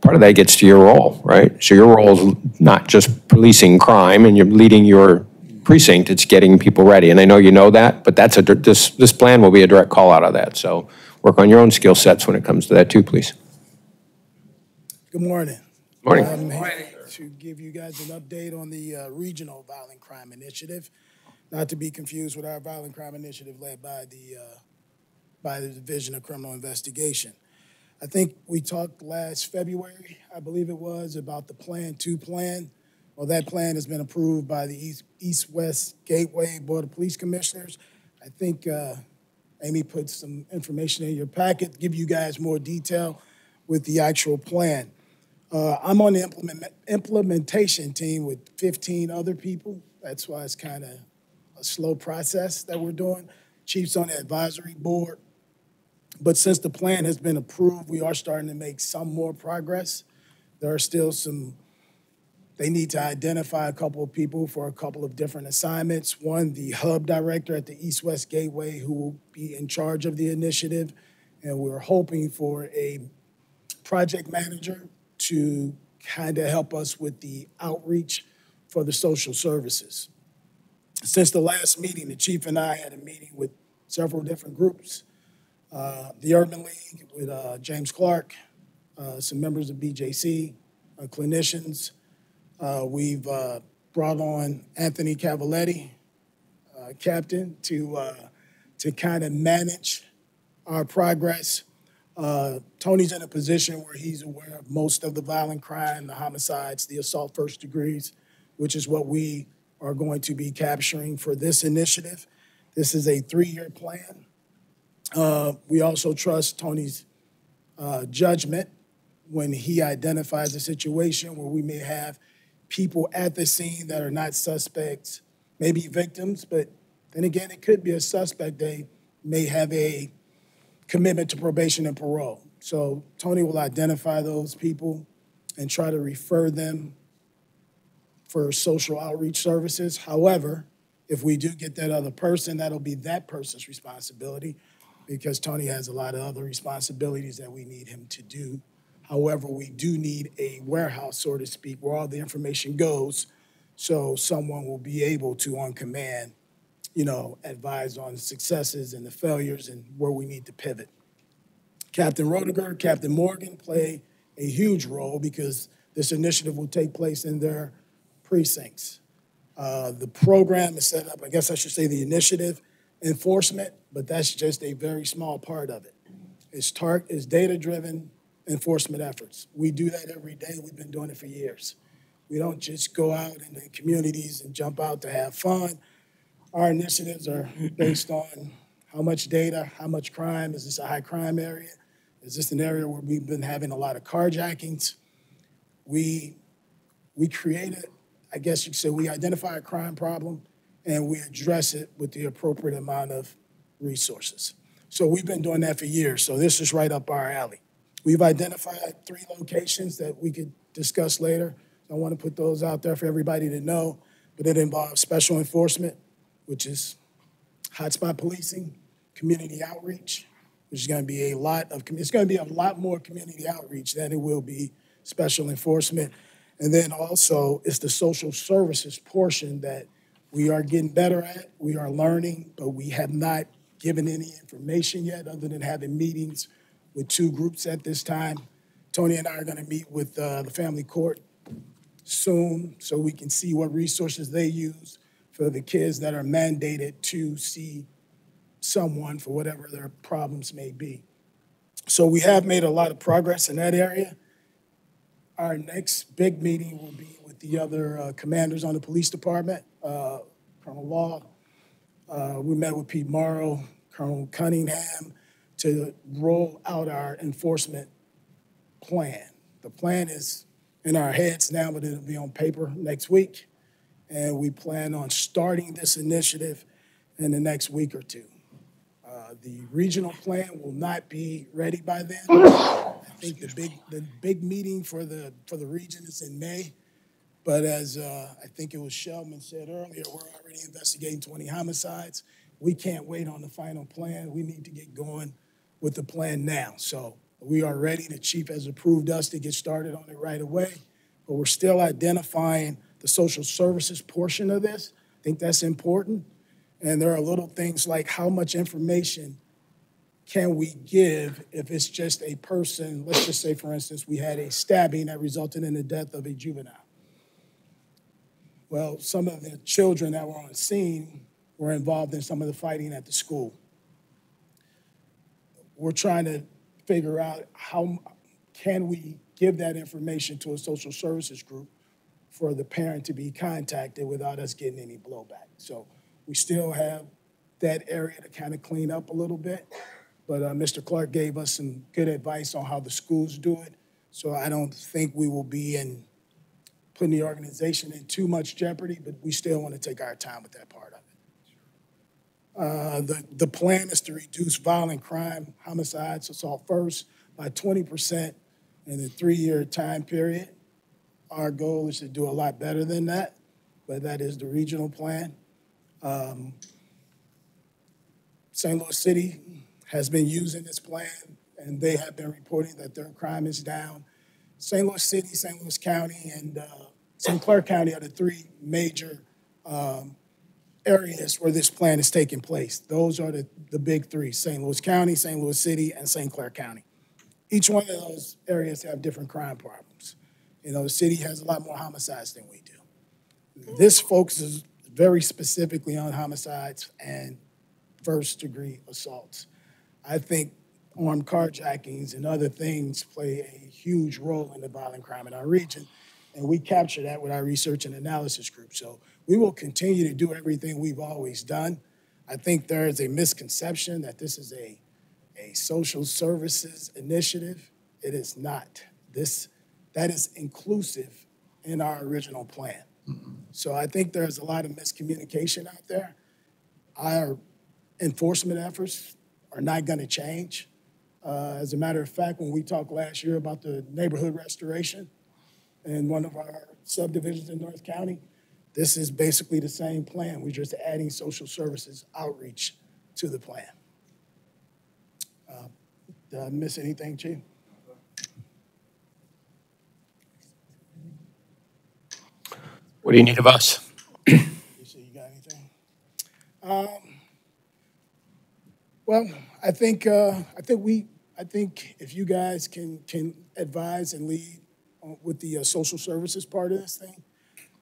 Part of that gets to your role, right? So your role is not just policing crime and you're leading your precinct, it's getting people ready. And I know you know that, but that's this plan will be a direct call out of that. So work on your own skill sets when it comes to that too, please. Good morning. Morning. I'm here to give you guys an update on the Regional Violent Crime Initiative, not to be confused with our Violent Crime Initiative led by the Division of Criminal Investigation. I think we talked last February, I believe it was, about the Plan 2 plan. Well, that plan has been approved by the East-West Gateway Board of Police Commissioners. I think Amy put some information in your packet, give you guys more detail with the actual plan. I'm on the implementation team with 15 other people. That's why it's kind of a slow process that we're doing. Chief's on the advisory board. But since the plan has been approved, we are starting to make some more progress. There are still they need to identify a couple of people for a couple of different assignments. One, the hub director at the East-West Gateway, who will be in charge of the initiative. And we're hoping for a project manager to kind of help us with the outreach for the social services. Since the last meeting, the chief and I had a meeting with several different groups. The Urban League with James Clark, some members of BJC, clinicians. We've brought on Anthony Cavaletti, captain, to kind of manage our progress. Tony's in a position where he's aware of most of the violent crime, the homicides, the assault first degrees, which is what we are going to be capturing for this initiative. This is a 3-year plan. We also trust Tony's judgment when he identifies a situation where we may have people at the scene that are not suspects, maybe victims, but then again, it could be a suspect. They may have a commitment to probation and parole. So Tony will identify those people and try to refer them for social outreach services. However, if we do get that other person, that'll be that person's responsibility, because Tony has a lot of other responsibilities that we need him to do. However, we do need a warehouse, so to speak, where all the information goes, so someone will be able to, on command, advise on the successes and the failures and where we need to pivot. Captain Roediger, Captain Morgan play a huge role because this initiative will take place in their precincts. The program is set up, I guess I should say the initiative, enforcement, but that's just a very small part of it. It's data-driven enforcement efforts. We do that every day. We've been doing it for years. We don't just go out in the communities and jump out to have fun. Our initiatives are based on how much data, how much crime. Is this a high crime area? Is this an area where we've been having a lot of carjackings? We created, I guess you could say, we identify a crime problem and we address it with the appropriate amount of resources. So we've been doing that for years. So this is right up our alley. We've identified 3 locations that we could discuss later. I want to put those out there for everybody to know, but it involves special enforcement, which is hotspot policing, community outreach, which is going to be a lot more community outreach than it will be special enforcement. And then also it's the social services portion that we are getting better at. We are learning, but we have not given any information yet other than having meetings with 2 groups at this time. Tony and I are going to meet with the family court soon so we can see what resources they use for the kids that are mandated to see someone for whatever their problems may be. So we have made a lot of progress in that area. Our next big meeting will be with the other commanders on the police department, Colonel Law. We met with Pete Morrow, Colonel Cunningham, to roll out our enforcement plan. The plan is in our heads now, but it'll be on paper next week. And we plan on starting this initiative in the next week or 2. The regional plan will not be ready by then. I think the big meeting for the region is in May. But as I think it was Sheldon said earlier, we're already investigating 20 homicides. We can't wait on the final plan. We need to get going with the plan now. So we are ready. The chief has approved us to get started on it right away. But we're still identifying the social services portion of this. I think that's important. And there are little things like how much information can we give if it's just a person, let's just say, for instance, we had a stabbing that resulted in the death of a juvenile. Well, some of the children that were on the scene were involved in some of the fighting at the school. We're trying to figure out how can we give that information to a social services group for the parent to be contacted without us getting any blowback. So we still have that area to kind of clean up a little bit, but Mr. Clark gave us some good advice on how the schools do it. So I don't think we will be putting the organization in too much jeopardy, but we still want to take our time with that part of it. The plan is to reduce violent crime, homicides, assault first by 20% in a 3-year time period. Our goal is to do a lot better than that, but that is the regional plan. St. Louis City has been using this plan, and they have been reporting that their crime is down. St. Louis City, St. Louis County, and St. Clair County are the three major areas where this plan is taking place. Those are the big three: St. Louis County, St. Louis City, and St. Clair County. Each one of those areas have different crime problems. You know, the city has a lot more homicides than we do. This focuses very specifically on homicides and first-degree assaults. I think armed carjackings and other things play a huge role in the violent crime in our region, and we capture that with our research and analysis group. So we will continue to do everything we've always done. I think there is a misconception that this is a social services initiative. It is not. That is inclusive in our original plan. So I think there's a lot of miscommunication out there. Our enforcement efforts are not going to change. As a matter of fact, when we talked last year about the neighborhood restoration in one of our subdivisions in North County, this is basically the same plan. We're just adding social services outreach to the plan. Did I miss anything, Chief? What do you need of us? You got anything? Well, I think if you guys can advise and lead with the social services part of this thing,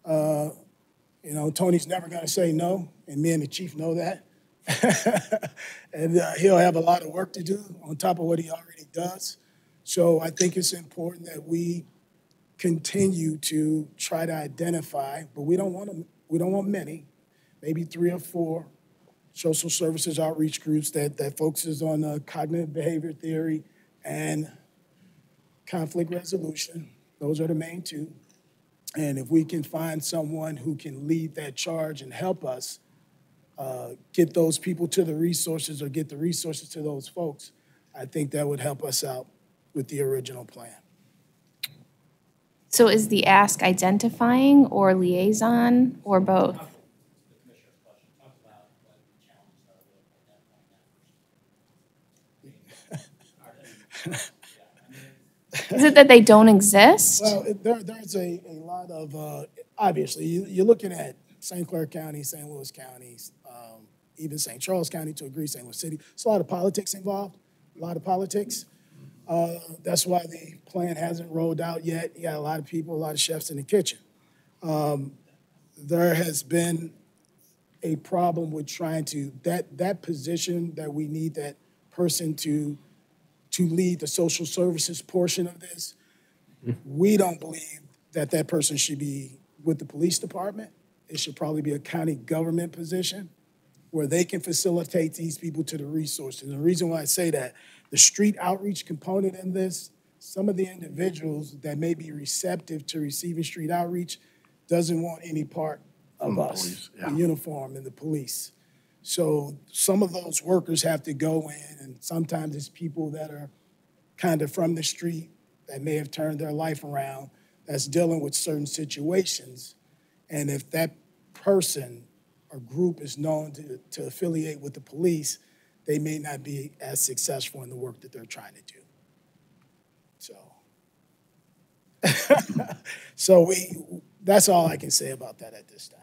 you know, Tony's never going to say no, and me and the chief know that. And he'll have a lot of work to do on top of what he already does. So I think it's important that we continue to try to identify, but we don't want many, maybe 3 or 4 social services outreach groups that focuses on cognitive behavior theory and conflict resolution. Those are the main 2. And if we can find someone who can lead that charge and help us get those people to the resources or get the resources to those folks, I think that would help us out with the original plan. So is the ask identifying or liaison or both? Is it that they don't exist? Well, there's a lot of, obviously, you're looking at St. Clair County, St. Louis County, even St. Charles County to a degree, St. Louis City. There's a lot of politics involved, a lot of politics. That's why the plan hasn't rolled out yet. You got a lot of people, a lot of chefs in the kitchen. There has been a problem with trying to, that position that we need that person to lead the social services portion of this, we don't believe that person should be with the police department. It should probably be a county government position where they can facilitate these people to the resources. And the reason why I say that, the street outreach component in this, some of the individuals that may be receptive to receiving street outreach doesn't want any part of us, the uniform and the police. So some of those workers have to go in, and sometimes it's people that are kind of from the street that may have turned their life around, that's dealing with certain situations. And if that person or group is known to affiliate with the police, they may not be as successful in the work that they're trying to do. So, that's all I can say about that at this time.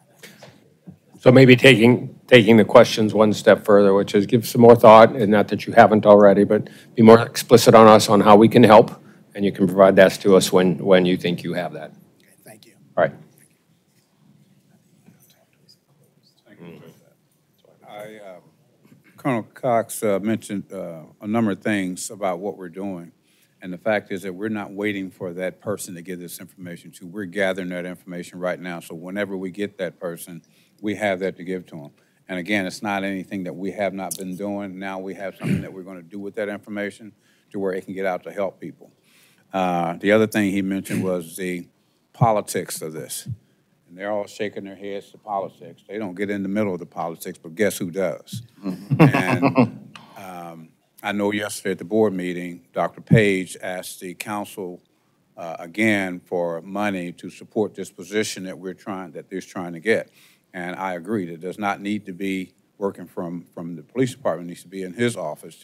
So maybe taking the questions one step further, which is give some more thought, and not that you haven't already, but be more explicit on us on how we can help, and you can provide that to us when you think you have that. Okay, thank you. All right. Colonel Cox mentioned a number of things about what we're doing. And the fact is that we're not waiting for that person to give this information to. We're gathering that information right now. So whenever we get that person, we have that to give to them. And again, it's not anything that we have not been doing. Now we have something that we're going to do with that information to where it can get out to help people. The other thing he mentioned was the politics of this. and they're all shaking their heads to politics. They don't get in the middle of the politics, but guess who does? And I know yesterday at the board meeting, Dr. Page asked the council again for money to support this position that they're trying to get. And I agree, that does not need to be working from the police department, it needs to be in his office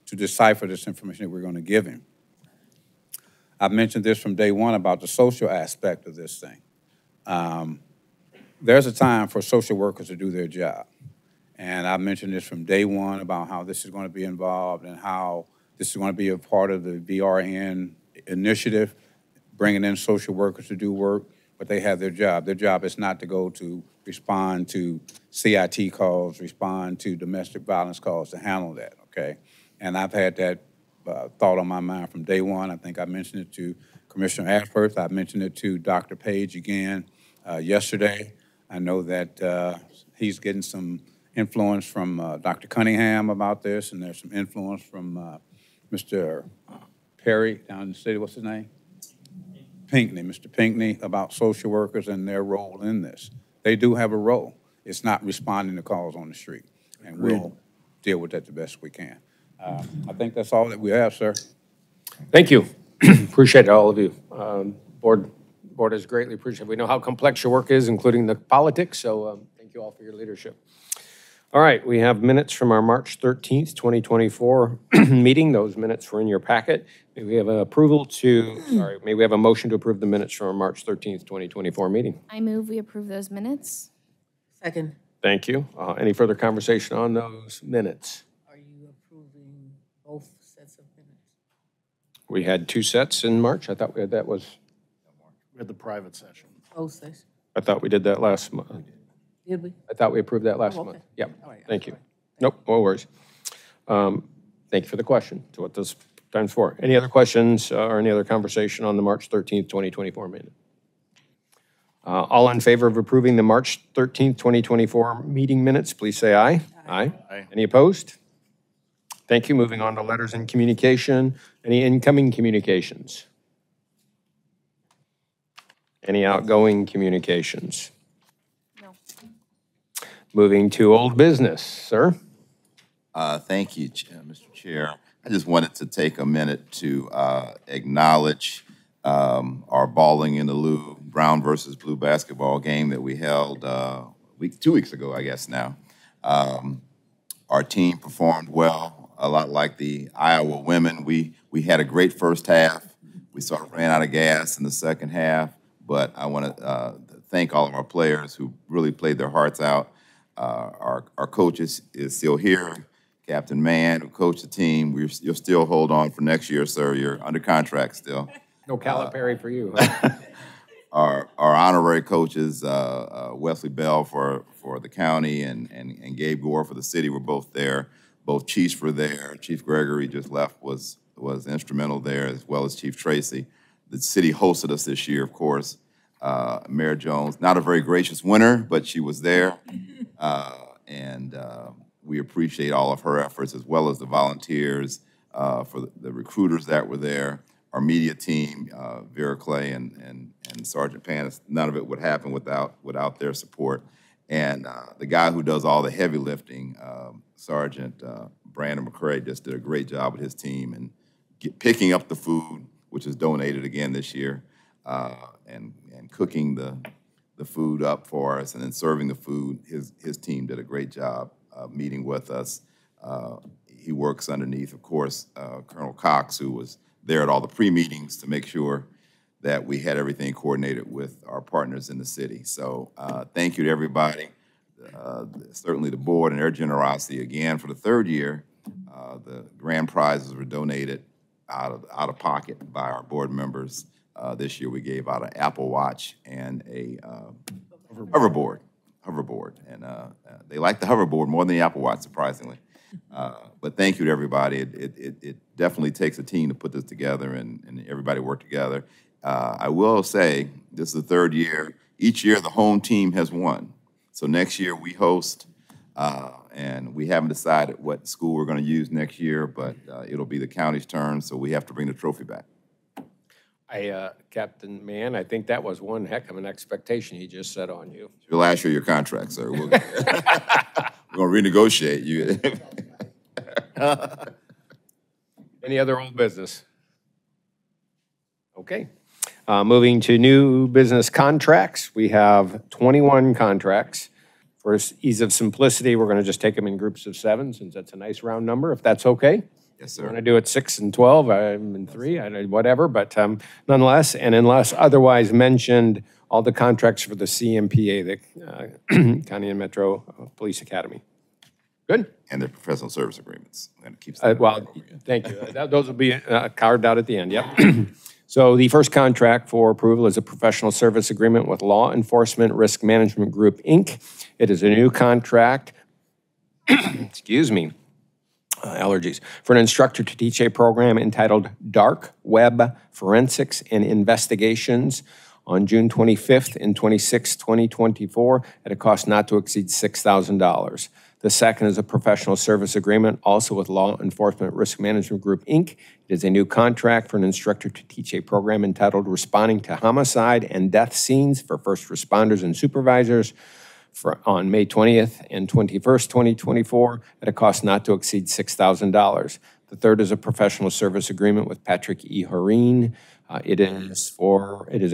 to decipher this information that we're going to give him. I've mentioned this from day one about the social aspect of this thing. There's a time for social workers to do their job. And I've mentioned this from day one about how this is going to be involved and how this is going to be a part of the VRN initiative, bringing in social workers to do work, but they have their job. Their job is not to go to respond to CIT calls, respond to domestic violence calls, to handle that, okay? And I've had that thought on my mind from day one. I think I mentioned it to Commissioner Ashworth. I mentioned it to Dr. Page again yesterday. I know that he's getting some influence from Dr. Cunningham about this, and there's some influence from Mr. Perry down in the city, what's his name? Pinckney, Mr. Pinckney, about social workers and their role in this. They do have a role. It's not responding to calls on the street, and we'll deal with that the best we can. I think that's all that we have, sir. Thank you. Appreciate it, all of you. Board is greatly appreciated. We know how complex your work is, including the politics, so thank you all for your leadership. All right, we have minutes from our March 13th, 2024 meeting. Those minutes were in your packet. May we have may we have a motion to approve the minutes from our March 13th, 2024 meeting? I move we approve those minutes. Second. Thank you. Any further conversation on those minutes? Are you approving both sets of minutes? We had 2 sets in March. I thought we had We had the private session. Both sets. I thought we did that last month. Did we? I thought we approved that last okay. month. Yeah, All right. thank you. Nope, no worries. Thank you for the question, to what this time's for. Any other questions or any other conversation on the March 13th, 2024 minute? All in favor of approving the March 13th, 2024 meeting minutes, please say aye. Aye. Aye. Any opposed? Thank you. Moving on to letters and communication. Any incoming communications? Any outgoing communications? Moving to old business, sir. Thank you, Mr. Chair. I just wanted to take a minute to acknowledge our Balling in the Lou Brown versus Blue basketball game that we held 2 weeks ago, I guess now. Our team performed well, a lot like the Iowa women. We had a great first half. We sort of ran out of gas in the second half, but I want to thank all of our players who really played their hearts out. Our coach is still here, Captain Mann, who coached the team. You'll still hold on for next year, sir. You're under contract still. No Calipari for you. Our honorary coaches, Wesley Bell for the county and Gabe Gore for the city, were both there. Both chiefs were there. Chief Gregory just left, was instrumental there, as well as Chief Tracy. The city hosted us this year, of course. Mayor Jones, not a very gracious winner, but she was there. And we appreciate all of her efforts, as well as the volunteers, for the recruiters that were there, our media team, Vera Clay and Sergeant Panis. None of it would happen without their support. And the guy who does all the heavy lifting, Sergeant Brandon McCray, just did a great job with his team and picking up the food, which is donated again this year, and cooking the food up for us and then serving the food. His team did a great job meeting with us. He works underneath, of course, Colonel Cox, who was there at all the pre-meetings to make sure that we had everything coordinated with our partners in the city. So thank you to everybody, certainly the board and their generosity. Again, for the third year, the grand prizes were donated out of pocket by our board members. This year we gave out an Apple Watch and a hoverboard. And they like the hoverboard more than the Apple Watch, surprisingly. But thank you to everybody. It definitely takes a team to put this together, and everybody worked together. I will say, this is the third year. Each year the home team has won. So next year we host, and we haven't decided what school we're going to use next year, but it'll be the county's turn, so we have to bring the trophy back. Captain Mann, I think that was one heck of an expectation he just set on you. Your last year, your contract, sir. We're going to renegotiate you. Any other old business? Okay. Moving to new business contracts, we have 21 contracts. For ease of simplicity, we're going to just take them in groups of 7, since that's a nice round number, if that's okay. Yes, sir. We're going to do it 6 and 12, and 3, whatever, but nonetheless, and unless otherwise mentioned, all the contracts for the CMPA, the County and Metro Police Academy. Good? And their professional service agreements. I'm going to keep that. Well, thank you. Those will be carved out at the end, yep. So the first contract for approval is a professional service agreement with Law Enforcement Risk Management Group, Inc. It is a new contract, excuse me, allergies, for an instructor to teach a program entitled Dark Web Forensics and Investigations on June 25th and 26th, 2024, at a cost not to exceed $6,000. The second is a professional service agreement, also with Law Enforcement Risk Management Group, Inc. It is a new contract for an instructor to teach a program entitled Responding to Homicide and Death Scenes for First Responders and Supervisors on May 20th and 21st, 2024, at a cost not to exceed $6,000. The third is a professional service agreement with Patrick E. Horeen. It is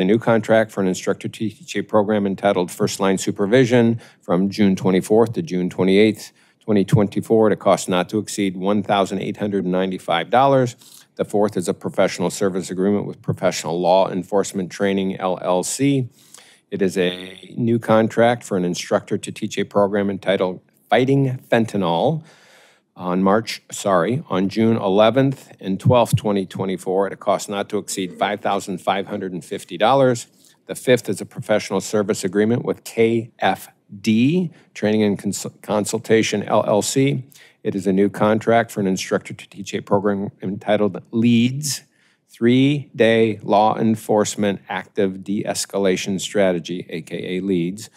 a new contract for an instructor to teach a program entitled First Line Supervision from June 24th to June 28th, 2024, at a cost not to exceed $1,895. The fourth is a professional service agreement with Professional Law Enforcement Training, LLC. It is a new contract for an instructor to teach a program entitled Fighting Fentanyl on June 11th and 12th, 2024, at a cost not to exceed $5,550. The fifth is a professional service agreement with KFD, Training and Consultation, LLC. It is a new contract for an instructor to teach a program entitled LEADS, 3-Day Law Enforcement Active De-Escalation Strategy, AKA LEADS,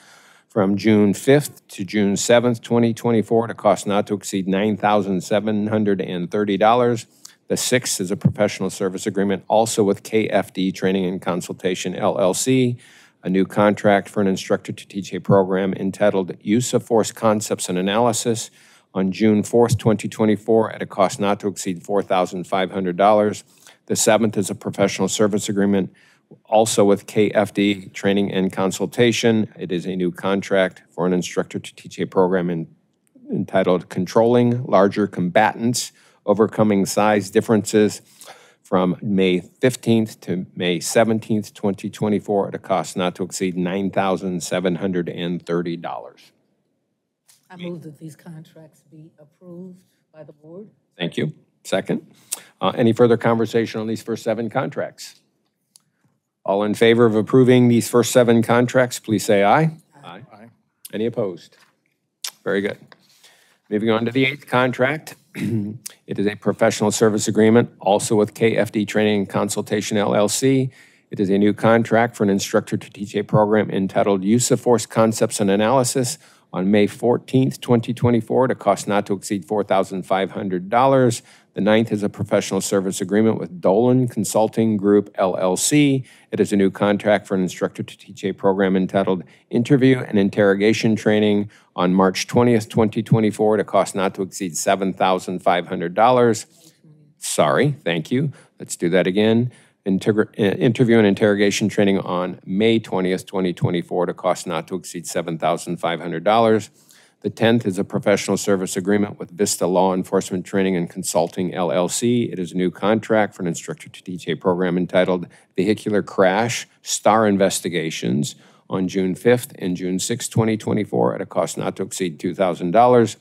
from June 5th to June 7th, 2024, at a cost not to exceed $9,730. The sixth is a professional service agreement also with KFD Training and Consultation, LLC, a new contract for an instructor to teach a program entitled Use of Force Concepts and Analysis on June 4th, 2024, at a cost not to exceed $4,500. The seventh is a professional service agreement also with KFD Training and Consultation. It is a new contract for an instructor to teach a program entitled Controlling Larger Combatants, Overcoming Size Differences from May 15th to May 17th, 2024, at a cost not to exceed $9,730. I move that these contracts be approved by the board. Thank you. Second. Any further conversation on these first 7 contracts? All in favor of approving these first 7 contracts, please say aye. Aye. Aye. Any opposed? Very good. Moving on to the 8th contract. It is a professional service agreement, also with KFD Training and Consultation, LLC. It is a new contract for an instructor to teach a program entitled Use of Force Concepts and Analysis on May 14th, 2024, at a cost not to exceed $4,500. The ninth is a professional service agreement with Dolan Consulting Group, LLC. It is a new contract for an instructor to teach a program entitled Interview and Interrogation Training on March 20th, 2024, at a cost not to exceed $7,500. Sorry, thank you. Let's do that again. Interview and interrogation training on May 20th, 2024, at a cost not to exceed $7,500. The 10th is a professional service agreement with Vista Law Enforcement Training and Consulting, LLC. It is a new contract for an instructor to teach a program entitled Vehicular Crash Star Investigations on June 5th and June 6th, 2024, at a cost not to exceed $2,000.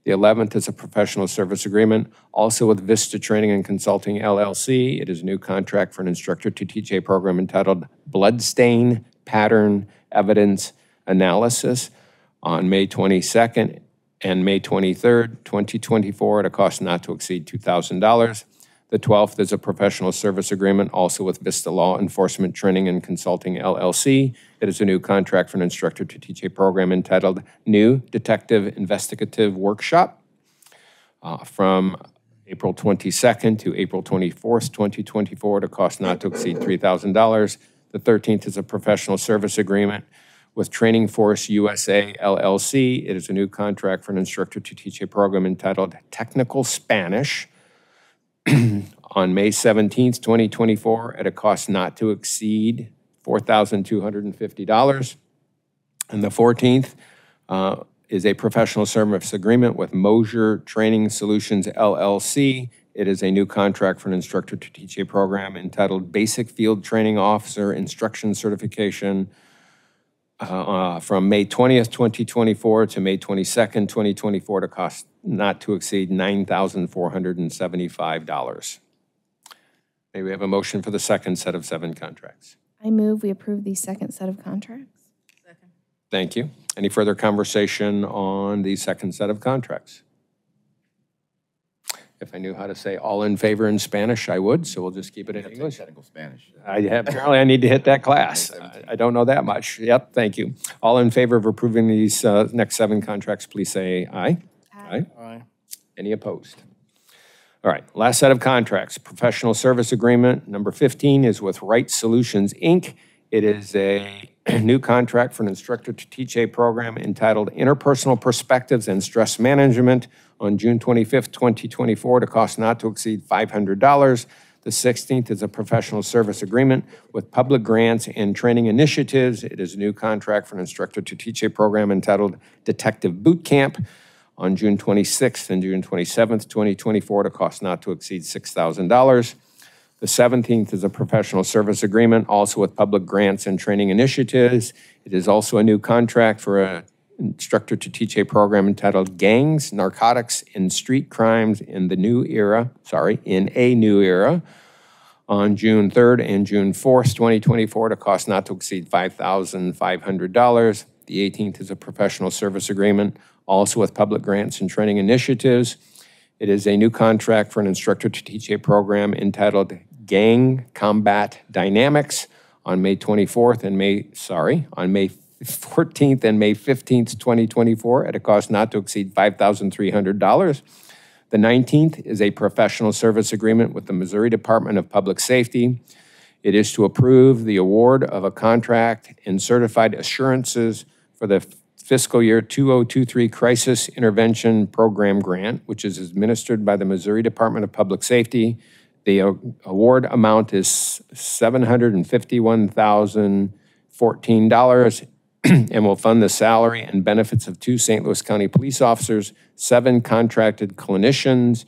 The 11th is a professional service agreement, also with Vista Training and Consulting, LLC. It is a new contract for an instructor to teach a program entitled Bloodstain Pattern Evidence Analysis on May 22nd and May 23rd, 2024, at a cost not to exceed $2,000. The 12th is a professional service agreement, also with Vista Law Enforcement Training and Consulting, LLC. It is a new contract for an instructor to teach a program entitled New Detective Investigative Workshop April 22nd to April 24th, 2024, at a cost not to exceed $3,000. The 13th is a professional service agreement with Training Force USA LLC. It is a new contract for an instructor to teach a program entitled Technical Spanish on May 17th, 2024, at a cost not to exceed $4,250. And the 14th is a professional service agreement with Mosier Training Solutions LLC. It is a new contract for an instructor to teach a program entitled Basic Field Training Officer Instruction Certification from May 20th, 2024 to May 22nd, 2024, at a cost not to exceed $9,475. May we have a motion for the second set of 7 contracts? I move we approve the second set of contracts. Thank you. Any further conversation on the second set of contracts? If I knew how to say all in favor in Spanish, I would, so we'll just keep it in English. Technical Spanish. Apparently I need to hit that class. I don't know that much. Yep, thank you. All in favor of approving these next 7 contracts, please say aye. Aye. Aye. Any opposed? All right, last set of contracts. Professional service agreement number 15 is with Right Solutions, Inc. It is a new contract for an instructor to teach a program entitled Interpersonal Perspectives and Stress Management on June 25th, 2024, at a cost not to exceed $500. The 16th is a professional service agreement with Public Grants and Training Initiatives. It is a new contract for an instructor to teach a program entitled Detective Boot Camp on June 26th and June 27th, 2024, at a cost not to exceed $6,000. The 17th is a professional service agreement, also with Public Grants and Training Initiatives. It is also a new contract for an instructor to teach a program entitled Gangs, Narcotics, and Street Crimes in a New Era, on June 3rd and June 4th, 2024, at a cost not to exceed $5,500. The 18th is a professional service agreement, also with Public Grants and Training Initiatives. It is a new contract for an instructor to teach a program entitled Gang Combat Dynamics on May 14th and May 15th, 2024, at a cost not to exceed $5,300. The 19th is a professional service agreement with the Missouri Department of Public Safety. It is to approve the award of a contract and certified assurances for the fiscal year 2023 Crisis Intervention Program Grant, which is administered by the Missouri Department of Public Safety. The award amount is $751,014 and will fund the salary and benefits of 2 St. Louis County police officers, 7 contracted clinicians,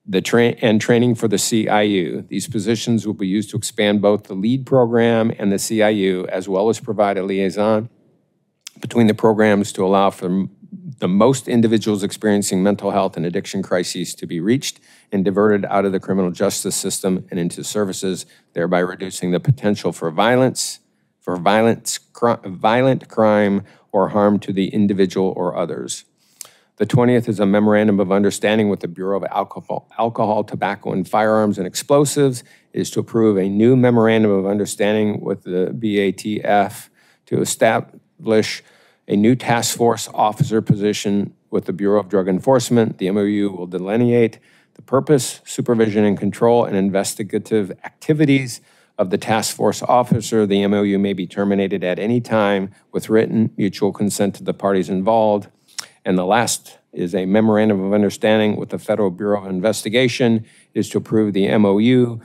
and training for the CIU. These positions will be used to expand both the LEAD program and the CIU, as well as provide a liaison between the programs to allow for the most individuals experiencing mental health and addiction crises to be reached and diverted out of the criminal justice system and into services, thereby reducing the potential for violent crime or harm to the individual or others. The 20th is a memorandum of understanding with the Bureau of Alcohol, Tobacco, and Firearms and Explosives. It is to approve a new memorandum of understanding with the BATF to establish a new task force officer position with the Bureau of Drug Enforcement. The MOU will delineate the purpose, supervision, and control and investigative activities of the task force officer. The MOU may be terminated at any time with written mutual consent to the parties involved. And the last is a memorandum of understanding with the Federal Bureau of Investigation. It is to approve the MOU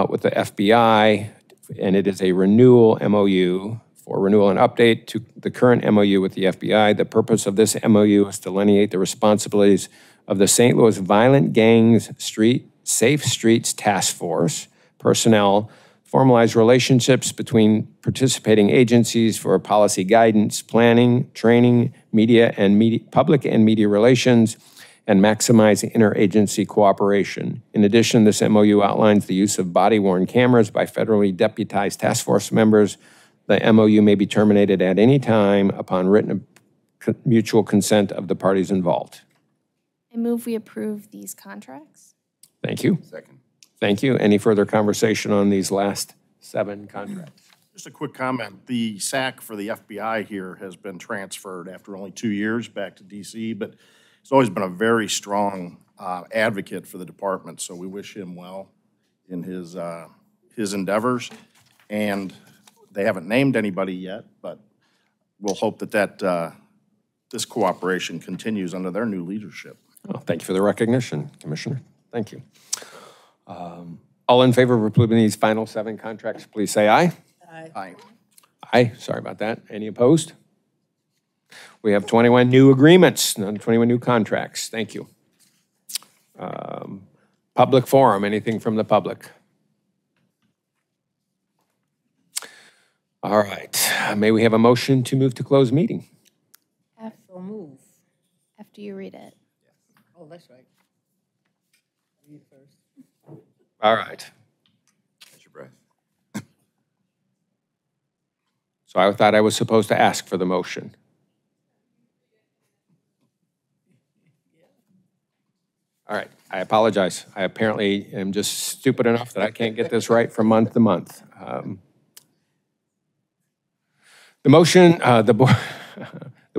with the FBI, and it is a renewal MOU for renewal and update to the current MOU with the FBI. The purpose of this MOU is to delineate the responsibilities of the St. Louis Violent Gangs Safe Streets Task Force personnel, formalize relationships between participating agencies for policy guidance, planning, training, public and media relations, and maximize interagency cooperation. In addition, this MOU outlines the use of body-worn cameras by federally deputized task force members. The MOU may be terminated at any time upon written mutual consent of the parties involved. I move we approve these contracts. Thank you. Second. Thank you. Any further conversation on these last 7 contracts? Just a quick comment. The SAC for the FBI here has been transferred after only 2 years back to DC, but it's always been a very strong advocate for the department, so we wish him well in his endeavors. And they haven't named anybody yet, but we'll hope that this cooperation continues under their new leadership. Well, thank you for the recognition, Commissioner. Thank you. All in favor of approving these final 7 contracts, please say aye. Aye. Aye. Aye, sorry about that. Any opposed? We have 21 new agreements, 21 new contracts. Thank you. Public forum, anything from the public? All right, may we have a motion to move to closed meeting? So move. After you read it. Oh, that's right. Read first. All right. Catch your breath. So I thought I was supposed to ask for the motion. All right, I apologize. I apparently am just stupid enough that I can't get this right from month to month. The motion, the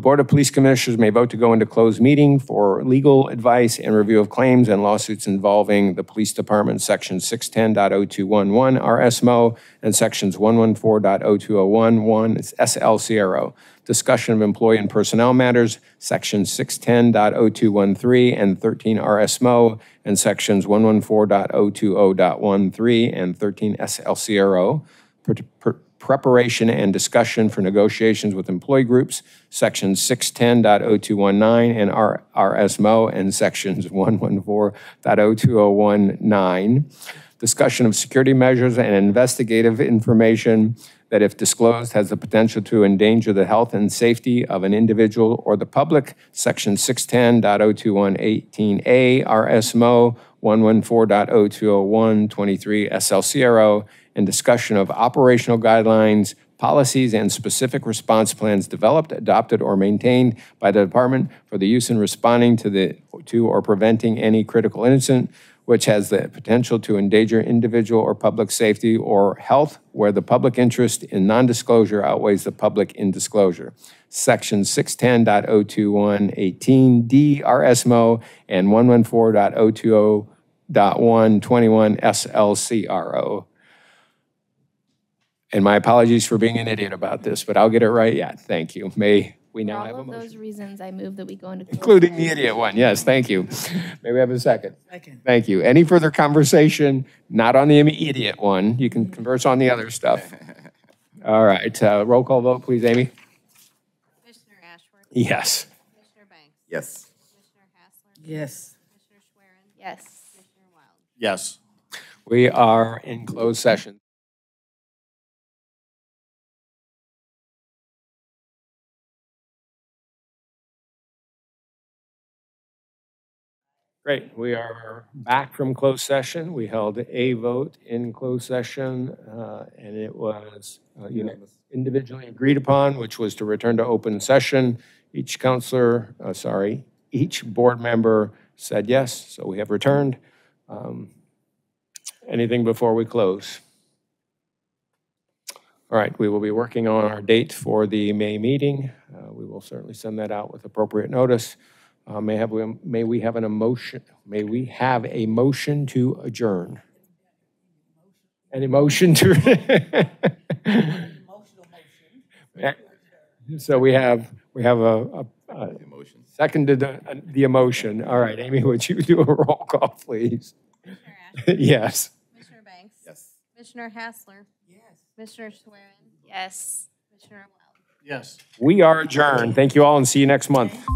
Board of Police Commissioners may vote to go into closed meeting for legal advice and review of claims and lawsuits involving the Police Department, Section 610.0211 RSMO and Sections 114.0201 SLCRO. Discussion of employee and personnel matters, Section 610.0213 and 13 RSMO and Sections 114.020.13 and 13 SLCRO. Preparation and discussion for negotiations with employee groups, Sections 610.0219 and RSMO and Sections 114.02019. Discussion of security measures and investigative information that, if disclosed, has the potential to endanger the health and safety of an individual or the public, Section 610.02118A RSMO, 114.020123 SLCRO, and discussion of operational guidelines, policies, and specific response plans developed, adopted, or maintained by the department for the use in responding to or preventing any critical incident which has the potential to endanger individual or public safety or health, where the public interest in non-disclosure outweighs the public in disclosure. Section 610.02118D RSMO and 114.020.121 SLCRO. And my apologies for being an idiot about this, but I'll get it right yet. Thank you. May we now have a motion? For all of those reasons, I move that we go into closed Including session. the idiot one, yes, thank you. May we have a second? Second. Thank you. Any further conversation? Not on the idiot one. You can converse on the other stuff. All right, roll call vote, please, Amy. Commissioner Ashworth? Yes. Commissioner Banks? Yes. Commissioner Hassler? Yes. Commissioner Schwerin? Yes. Commissioner Wild? Yes. We are in closed session. Great. We are back from closed session. We held a vote in closed session, and it was individually agreed upon, which was to return to open session. Each board member said yes, so we have returned. Anything before we close? All right, we will be working on our date for the May meeting. We will certainly send that out with appropriate notice. May we have a motion to adjourn? Any motion to? So we have a seconded the emotion. All right, Amy, would you do a roll call, please? Commissioner Ashworth? Yes. Commissioner Banks? Yes. Commissioner Hassler? Yes. Commissioner Schwerin? Yes. Commissioner Wild? Yes. We are adjourned. Thank you all and see you next month.